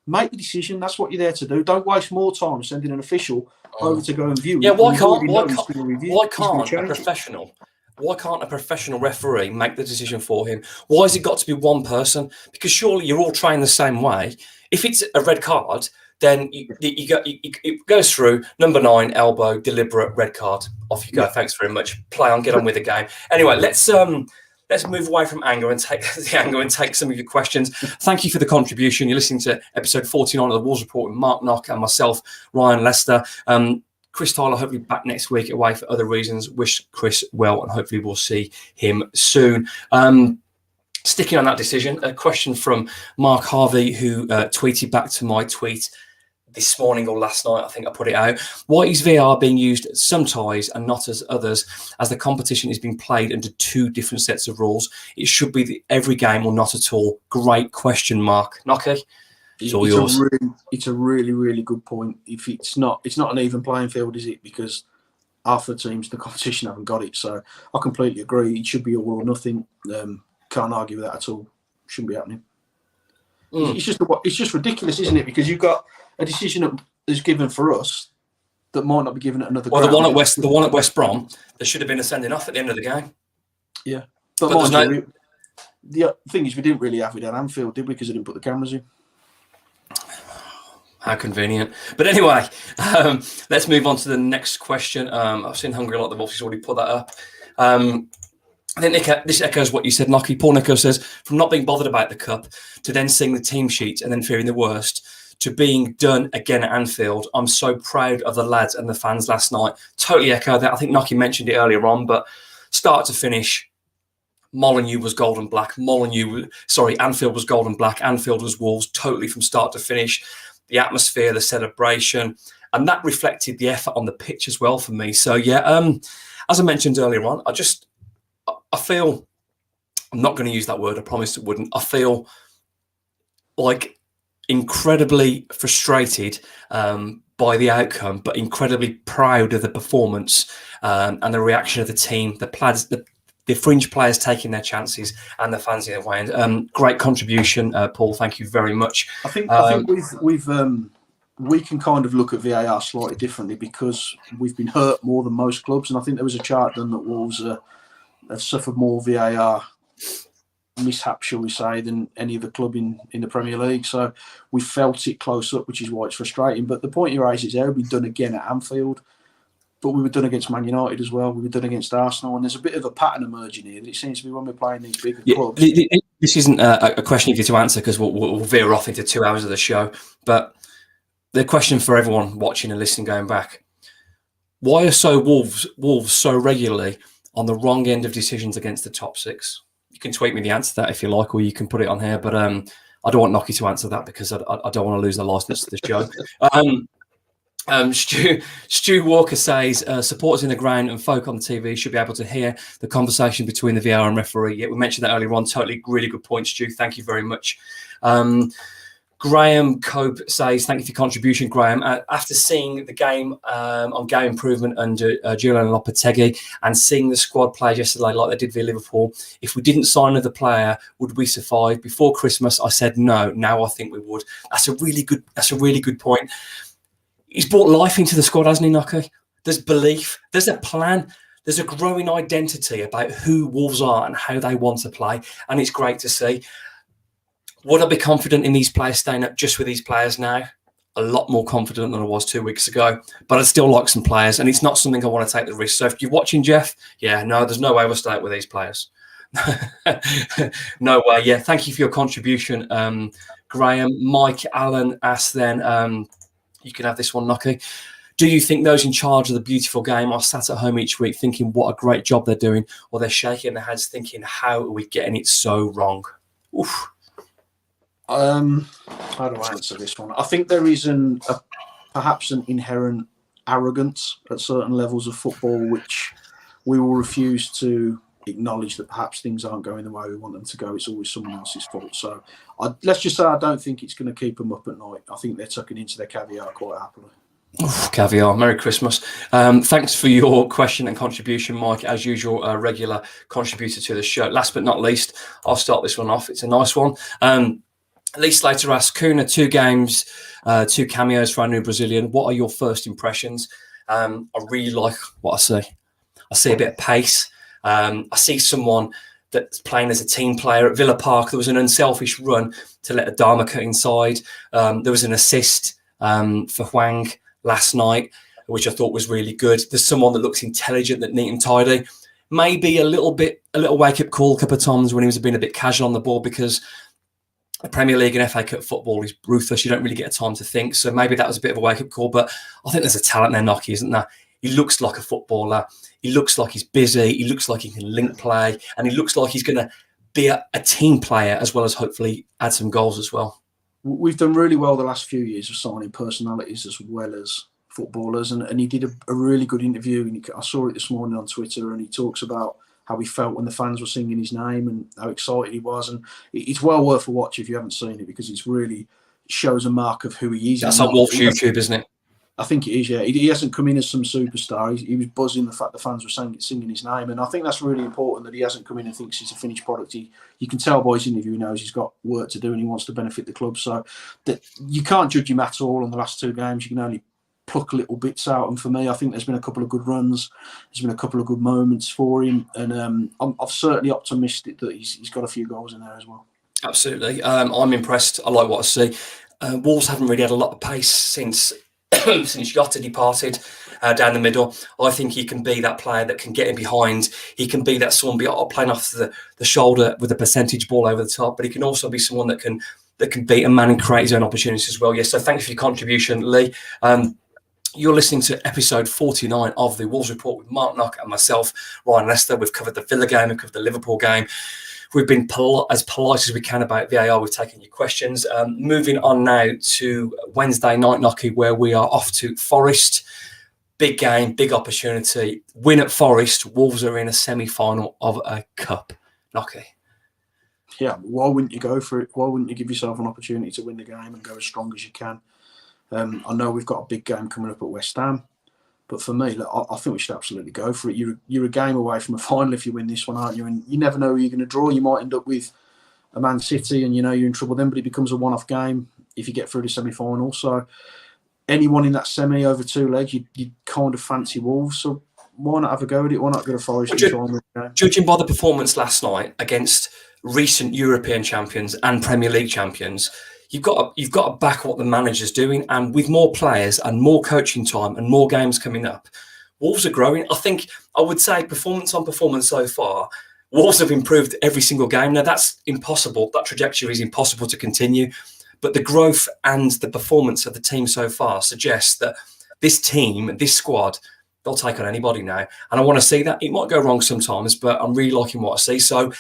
Make the decision, that's what you're there to do. Don't waste more time sending an official over to go and view. Yeah, why can't a professional referee make the decision for him? Why has it got to be one person? Because surely you're all trained the same way. If it's a red card, then it goes through number 9, elbow, deliberate, red card. Off you go. Yeah. Thanks very much. Play on, get on with the game. Anyway, let's move away from anger and take some of your questions. Thank you for the contribution. You're listening to episode 49 of the Wolves Report with Mark Knock and myself, Ryan Lester. Chris Tyler, hopefully back next week away for other reasons. Wish Chris well, and hopefully we'll see him soon. Sticking on that decision, a question from Mark Harvey, who tweeted back to my tweet this morning or last night, I think I put it out. Why is VAR being used at some ties and not as others, as the competition is being played under 2 different sets of rules? It should be every game or not at all. Great question, Mark. Nocky, it's all yours. It's a really, really good point. If it's not an even playing field, is it? Because half the teams in the competition haven't got it. So I completely agree. It should be all or nothing. Can't argue with that at all. Shouldn't be happening. It's just ridiculous, isn't it? Because you've got a decision that is given for us that might not be given at another. Well, the one at West Brom, there should have been a sending off at the end of the game. Yeah, but the thing is, we didn't really have it at Anfield, did we? Because they didn't put the cameras in. How convenient. But anyway, let's move on to the next question. I've seen Hungry a lot. The Wolves already put that up. I think this echoes what you said, Nocky. Paul Nico says, from not being bothered about the cup to then seeing the team sheet and then fearing the worst to being done again at Anfield. I'm so proud of the lads and the fans last night. Totally echo that. I think Nocky mentioned it earlier on, but start to finish, Molineux was gold and black. Anfield was gold and black. Anfield was Wolves, totally from start to finish. The atmosphere, the celebration, and that reflected the effort on the pitch as well for me. So yeah, as I mentioned earlier on, I feel, I'm not going to use that word, I promised it wouldn't. I feel like incredibly frustrated by the outcome, but incredibly proud of the performance and the reaction of the team, the fringe players taking their chances, and the fans in the way. Great contribution, Paul. Thank you very much. I think we can kind of look at VAR slightly differently because we've been hurt more than most clubs, and I think there was a chart done that Wolves have suffered more VAR mishap, shall we say, than any other club in the Premier League. So we felt it close up, which is why it's frustrating. But the point you raise is there, we've done again at Anfield, but we were done against Man United as well. We were done against Arsenal, and there's a bit of a pattern emerging here that it seems to be when we're playing these bigger clubs. This isn't a question for you to answer because we'll veer off into 2 hours of the show. But the question for everyone watching and listening going back, why are Wolves so regularly on the wrong end of decisions against the top 6? You can tweet me the answer to that if you like, or you can put it on here. But I don't want Nocky to answer that because I don't want to lose the license to this show. Stu Walker says supporters in the ground and folk on the TV should be able to hear the conversation between the VAR and referee. Yeah, we mentioned that earlier on. Totally, really good point, Stu. Thank you very much. Graham Cope says, thank you for your contribution, Graham. After seeing the game on game improvement under Julian Lopetegui and seeing the squad play yesterday like they did via Liverpool, if we didn't sign another player, would we survive? Before Christmas, I said no. Now I think we would. That's a really good point. He's brought life into the squad, hasn't he, Nocky? There's belief. There's a plan. There's a growing identity about who Wolves are and how they want to play. And it's great to see. Would I be confident in these players staying up just with these players now? A lot more confident than I was 2 weeks ago. But I still like some players, and it's not something I want to take the risk. So if you're watching, Jeff, there's no way we'll stay up with these players. No way. Yeah, thank you for your contribution, Graham. Mike Allen asked then, you can have this one, Nocky. Do you think those in charge of the beautiful game are sat at home each week thinking what a great job they're doing, or they're shaking their heads thinking, how are we getting it so wrong? Oof. How do I answer this one? I think there is perhaps an inherent arrogance at certain levels of football, which we will refuse to acknowledge that perhaps things aren't going the way we want them to go. It's always someone else's fault. So let's just say I don't think it's going to keep them up at night. I think they're tucking into their caviar quite happily. Oof, caviar. Merry Christmas. Thanks for your question and contribution, Mike. As usual, a regular contributor to the show. Last but not least, I'll start this one off. It's a nice one. Lee Slater asks, Kuna, 2 games, 2 cameos for our new Brazilian. What are your first impressions? I really like what I see. I see a bit of pace. I see someone that's playing as a team player. At Villa Park, there was an unselfish run to let Adama cut inside. There was an assist for Hwang last night, which I thought was really good. There's someone that looks intelligent, that neat and tidy. Maybe a little wake-up call a couple of times when he was being a bit casual on the ball, because the Premier League and FA Cup football is ruthless. You don't really get time to think. So maybe that was a bit of a wake-up call. But I think there's a talent there, Nocky, isn't there? He looks like a footballer. He looks like he's busy. He looks like he can link play. And he looks like he's going to be a team player as well as hopefully add some goals as well. We've done really well the last few years of signing personalities as well as footballers. And he did a really good interview. And I saw it this morning on Twitter, and he talks about how he felt when the fans were singing his name and how excited he was. And it's well worth a watch if you haven't seen it, because it's really shows a mark of who he is. That's on Wolves YouTube, isn't it? I think it is, yeah. He hasn't come in as some superstar. He was buzzing the fact the fans were singing his name. And I think that's really important, that he hasn't come in and thinks he's a finished product. You can tell by his interview, he knows he's got work to do and he wants to benefit the club. So that you can't judge him at all on the last 2 games. You can only pluck little bits out. And for me, I think there's been a couple of good runs. There's been a couple of good moments for him. And I'm certainly optimistic that he's got a few goals in there as well. Absolutely. I'm impressed. I like what I see. Wolves haven't really had a lot of pace since Jota departed down the middle. I think he can be that player that can get in behind. He can be that someone playing off the shoulder with a percentage ball over the top, but he can also be someone that can beat a man and create his own opportunities as well. Yes, so thanks for your contribution, Lee. You're listening to episode 49 of the Wolves Report with Mark Knock and myself, Ryan Lester. We've covered the Villa game, we've covered the Liverpool game. We've been as polite as we can about VAR. We've taken your questions. Moving on now to Wednesday night, Knocky, where we are off to Forest. Big game, big opportunity. Win at Forest. Wolves are in a semi-final of a cup. Knocky. Yeah, why wouldn't you go for it? Why wouldn't you give yourself an opportunity to win the game and go as strong as you can? I know we've got a big game coming up at West Ham, but for me, I think we should absolutely go for it. You're a game away from a final if you win this one, aren't you? And you never know who you're going to draw. You might end up with a Man City and you're in trouble then, but it becomes a one-off game if you get through the semi-final. So anyone in that semi over 2 legs, you kind of fancy Wolves. So why not have a go at it? Why not go to Forest and try and win the game? Judging by the performance last night against recent European champions and Premier League champions, you've got to back what the manager's doing, and with more players and more coaching time and more games coming up, Wolves are growing. I would say performance on performance so far, Wolves have improved every single game. Now that's impossible. That trajectory is impossible to continue, but the growth and the performance of the team so far suggests that this team, this squad, they'll take on anybody now. And I want to see that. It might go wrong sometimes, but I'm really liking what I see. So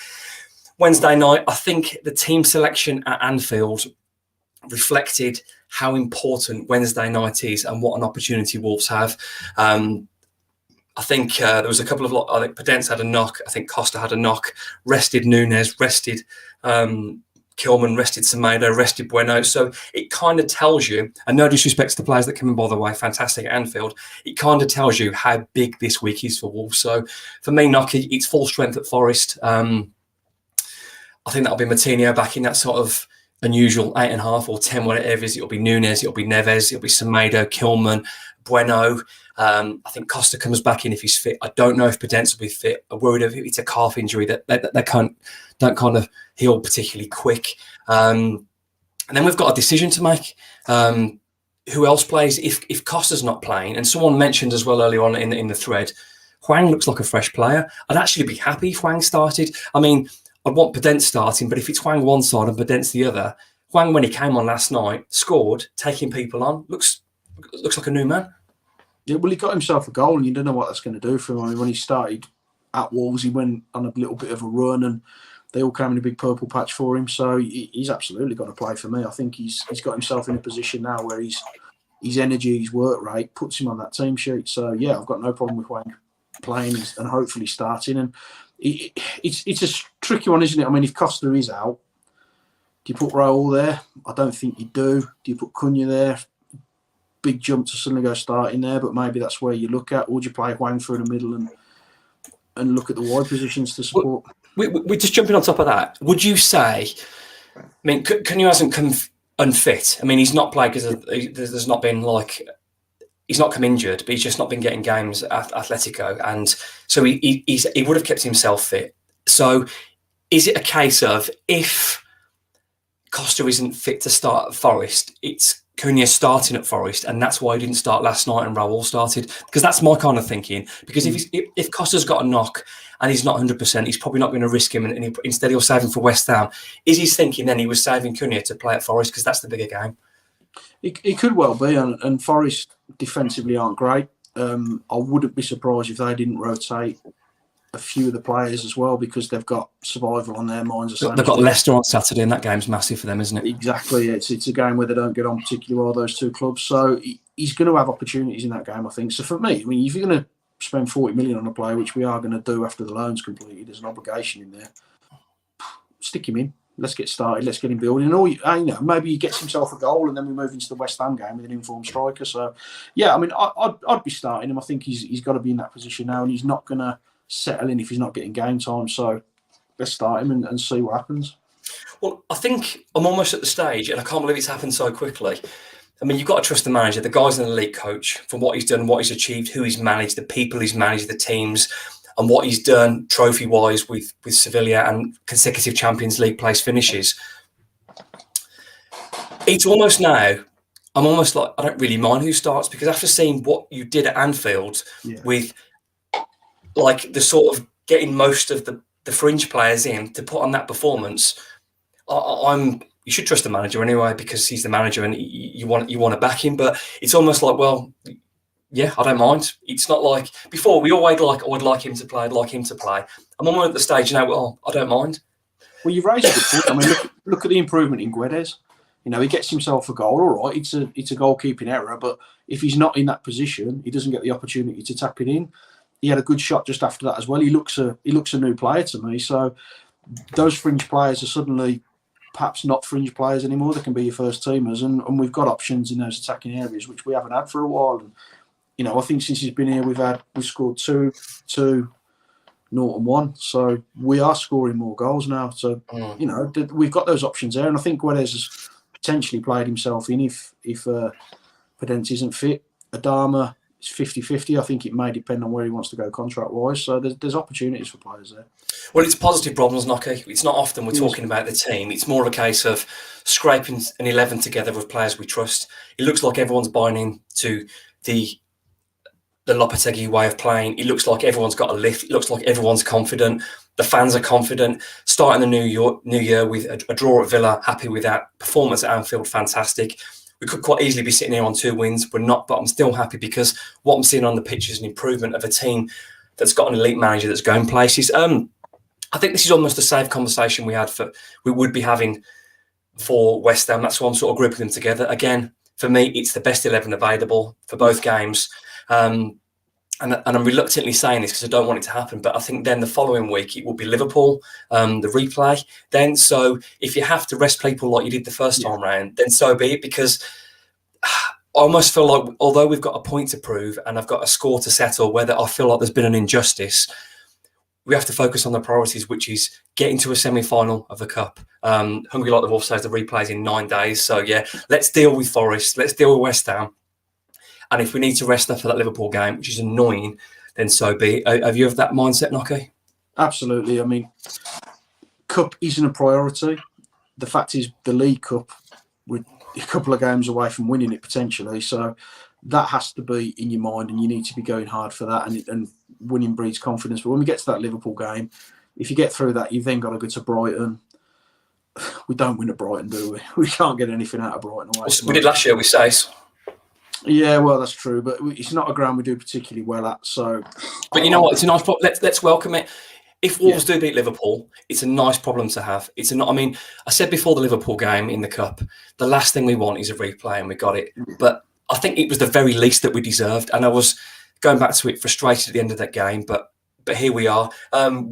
Wednesday night, I think the team selection at Anfield reflected how important Wednesday night is and what an opportunity Wolves have. I think there was a couple of, I think Podence had a knock. I think Costa had a knock. Rested Núñez, rested Kilman, rested Semedo, rested Bueno. So it kind of tells you, and no disrespect to the players that come in, by the way, fantastic at Anfield, it kind of tells you how big this week is for Wolves. So for me, Nocky, it's full strength at Forest. I think that'll be Martinho back in that sort of unusual 8.5 or 10, whatever it is. It'll be Nunes, it'll be Neves, it'll be Semedo, Kilman, Bueno. I think Costa comes back in if he's fit. I don't know if Podence will be fit. I'm worried if it's a calf injury that they don't kind of heal particularly quick. And then we've got a decision to make. Who else plays if Costa's not playing? And someone mentioned as well earlier on in the thread, Hwang looks like a fresh player. I'd actually be happy if Hwang started. I mean, I'd want Podence starting, but if it's Hwang one side and Podence the other, Hwang, when he came on last night, scored, taking people on, looks like a new man. Yeah, well, he got himself a goal, and you don't know what that's going to do for him. I mean, when he started at Wolves, he went on a little bit of a run, and they all came in a big purple patch for him. So he's absolutely got to play for me. I think he's got himself in a position now where his energy, his work rate puts him on that team sheet. So yeah, I've got no problem with Hwang playing and hopefully starting. And it's a tricky one, isn't it? I mean, if Costa is out, do you put Raul there? I don't think you do. Do you put Cunha there? Big jump to suddenly go starting there, but maybe that's where you look at. Or do you play Hwang through the middle and look at the wide positions to support? We're just jumping on top of that. Would you say, I mean, Cunha hasn't come unfit. I mean, he's not played because there's not been he's not come injured, but he's just not been getting games at Atletico. And so he would have kept himself fit. So is it a case of if Costa isn't fit to start at Forest, it's Cunha starting at Forest, and that's why he didn't start last night and Raul started? Because that's my kind of thinking. Because if Costa's got a knock and he's not 100%, he's probably not going to risk him, and instead he'll save him for West Ham. Is he thinking then he was saving Cunha to play at Forest because that's the bigger game? It could well be, and Forest defensively aren't great. I wouldn't be surprised if they didn't rotate a few of the players as well, because they've got survival on their minds. They've got Leicester on Saturday, and that game's massive for them, isn't it? Exactly. It's a game where they don't get on particularly well, those two clubs. So he's going to have opportunities in that game, I think. So for me, I mean, if you're going to spend 40 million on a player, which we are going to do after the loan's completed, there's an obligation in there. Stick him in. Let's get started. Let's get him building. Or maybe he gets himself a goal, and then we move into the West Ham game with an informed striker. So, yeah, I mean, I'd be starting him. I think he's got to be in that position now, and he's not going to settle in if he's not getting game time. So let's start him and see what happens. Well, I think I'm almost at the stage, and I can't believe it's happened so quickly. I mean, you've got to trust the manager. The guy's an elite coach from what he's done, what he's achieved, who he's managed, the people he's managed, the teams, and what he's done trophy-wise with Sevilla and consecutive Champions League place finishes. It's almost now, I'm almost like, I don't really mind who starts, because after seeing what you did at Anfield with like the sort of getting most of the fringe players in to put on that performance, you should trust the manager anyway, because he's the manager and you want to back him. But it's almost like, well, yeah, I don't mind. It's not like before we always like, I would like him to play, I'd like him to play. I'm almost at the stage now, well, I don't mind. Well, you've raised a good point. I mean, look at the improvement in Guedes. You know, he gets himself a goal, all right, it's a goalkeeping error, but if he's not in that position, he doesn't get the opportunity to tap it in. He had a good shot just after that as well. He looks a new player to me. So those fringe players are suddenly perhaps not fringe players anymore. They can be your first teamers, and we've got options in those attacking areas which we haven't had for a while. And you know, I think since he's been here, we've scored 2, 0 and 1. So we are scoring more goals now. So you know, we've got those options there, and I think Guedes has potentially played himself in if Podence isn't fit. Adama, it's 50-50. I think it may depend on where he wants to go contract-wise. So there's opportunities for players there. Well, it's positive problems, Nocky. It's not often we're talking about the team. It's more of a case of scraping an 11 together with players we trust. It looks like everyone's buying into the Lopetegui way of playing. It looks like everyone's got a lift. It looks like everyone's confident. The fans are confident. Starting the new year with a draw at Villa, happy with that. Performance at Anfield, fantastic. We could quite easily be sitting here on 2 wins. We're not, but I'm still happy because what I'm seeing on the pitch is an improvement of a team that's got an elite manager that's going places. I think this is almost the same conversation we would be having for West Ham. That's why I'm sort of grouping them together. Again, for me, it's the best 11 available for both games. and I'm reluctantly saying this because I don't want it to happen, but I think then the following week it will be Liverpool, the replay. Then, so if you have to rest people like you did the first time round, then so be it. Because I almost feel like, although we've got a point to prove and I've got a score to settle, whether I feel like there's been an injustice, we have to focus on the priorities, which is getting to a semi-final of the Cup. Hungry Like the Wolf says the replay's in 9 days. So yeah, let's deal with Forest. Let's deal with West Ham. And if we need to rest up for that Liverpool game, which is annoying, then so be it. Have you have that mindset, Nocky? Absolutely. I mean, Cup isn't a priority. The fact is, the League Cup, we're a couple of games away from winning it potentially. So that has to be in your mind, and you need to be going hard for that. And winning breeds confidence. But when we get to that Liverpool game, if you get through that, you've then got to go to Brighton. We don't win at Brighton, do we? We can't get anything out of Brighton away. We did last year with Sace. Yeah, well, that's true, but it's not a ground we do particularly well at. So, but you know what? It's a nice problem. Let's welcome it. If Wolves do beat Liverpool, it's a nice problem to have. It's not. I mean, I said before the Liverpool game in the Cup, the last thing we want is a replay, and we got it. But I think it was the very least that we deserved, and I was going back to it frustrated at the end of that game, but here we are.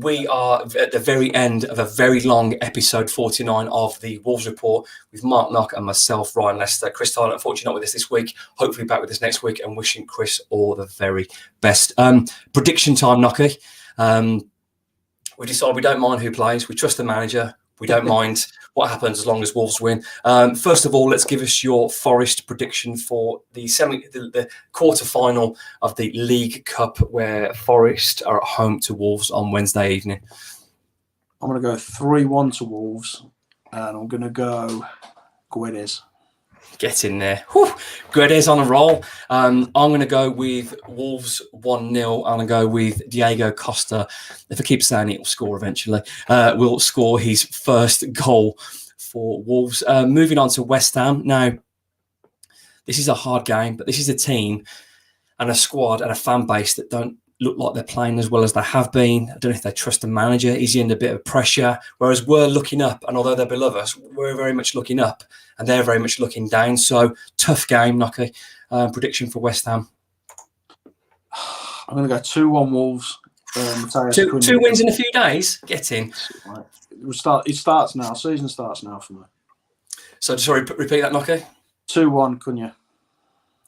We are at the very end of a very long episode 49 of the Wolves Report with Mark Knock and myself, Ryan Lester. Chris Tyler, unfortunately, not with us this week. Hopefully back with us next week, and wishing Chris all the very best. Prediction time, Knocky. We decide we don't mind who plays. We trust the manager. We don't mind what happens as long as Wolves win. First of all, let's give us your Forest prediction for the quarter final of the League Cup, where Forest are at home to Wolves on Wednesday evening. I'm going to go 3-1 to Wolves, and I'm going to go Guedes. Get in there. Whew. Guedes on a roll. I'm going to go with Wolves 1-0. I'm going to go with Diego Costa. If I keep saying it, he'll score eventually. Will score his first goal for Wolves. Moving on to West Ham. Now, this is a hard game, but this is a team and a squad and a fan base that don't look like they're playing as well as they have been. I don't know if they trust the manager. Is he under a bit of pressure? Whereas we're looking up, and although they're below us, we're very much looking up, and they're very much looking down. So tough game, Nocky. Prediction for West Ham. I'm going to go 2-1 Wolves. Two wins in a few days. Get in. It starts now. Season starts now for me. So sorry, repeat that, Nocky. 2-1, Cunha.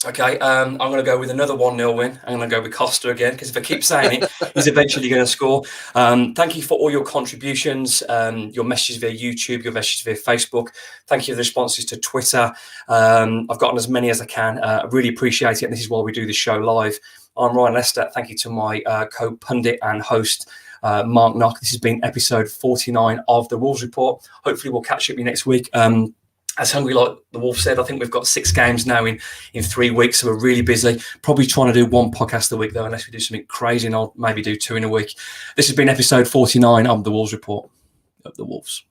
Okay, I'm going to go with another 1-0 win. I'm going to go with Costa again, because if I keep saying it, he's eventually going to score. Thank you for all your contributions, your messages via YouTube, your messages via Facebook. Thank you for the responses to Twitter. I've gotten as many as I can. I really appreciate it, and this is why we do this show live. I'm Ryan Lester. Thank you to my co-pundit and host, Mark Knock. This has been episode 49 of the Wolves Report. Hopefully we'll catch up with you next week. As Hungry Like the Wolf said, I think we've got 6 games now in 3 weeks, so we're really busy. Probably trying to do 1 podcast a week, though, unless we do something crazy, and I'll maybe do 2 in a week. This has been episode 49 of the Wolves Report of the Wolves.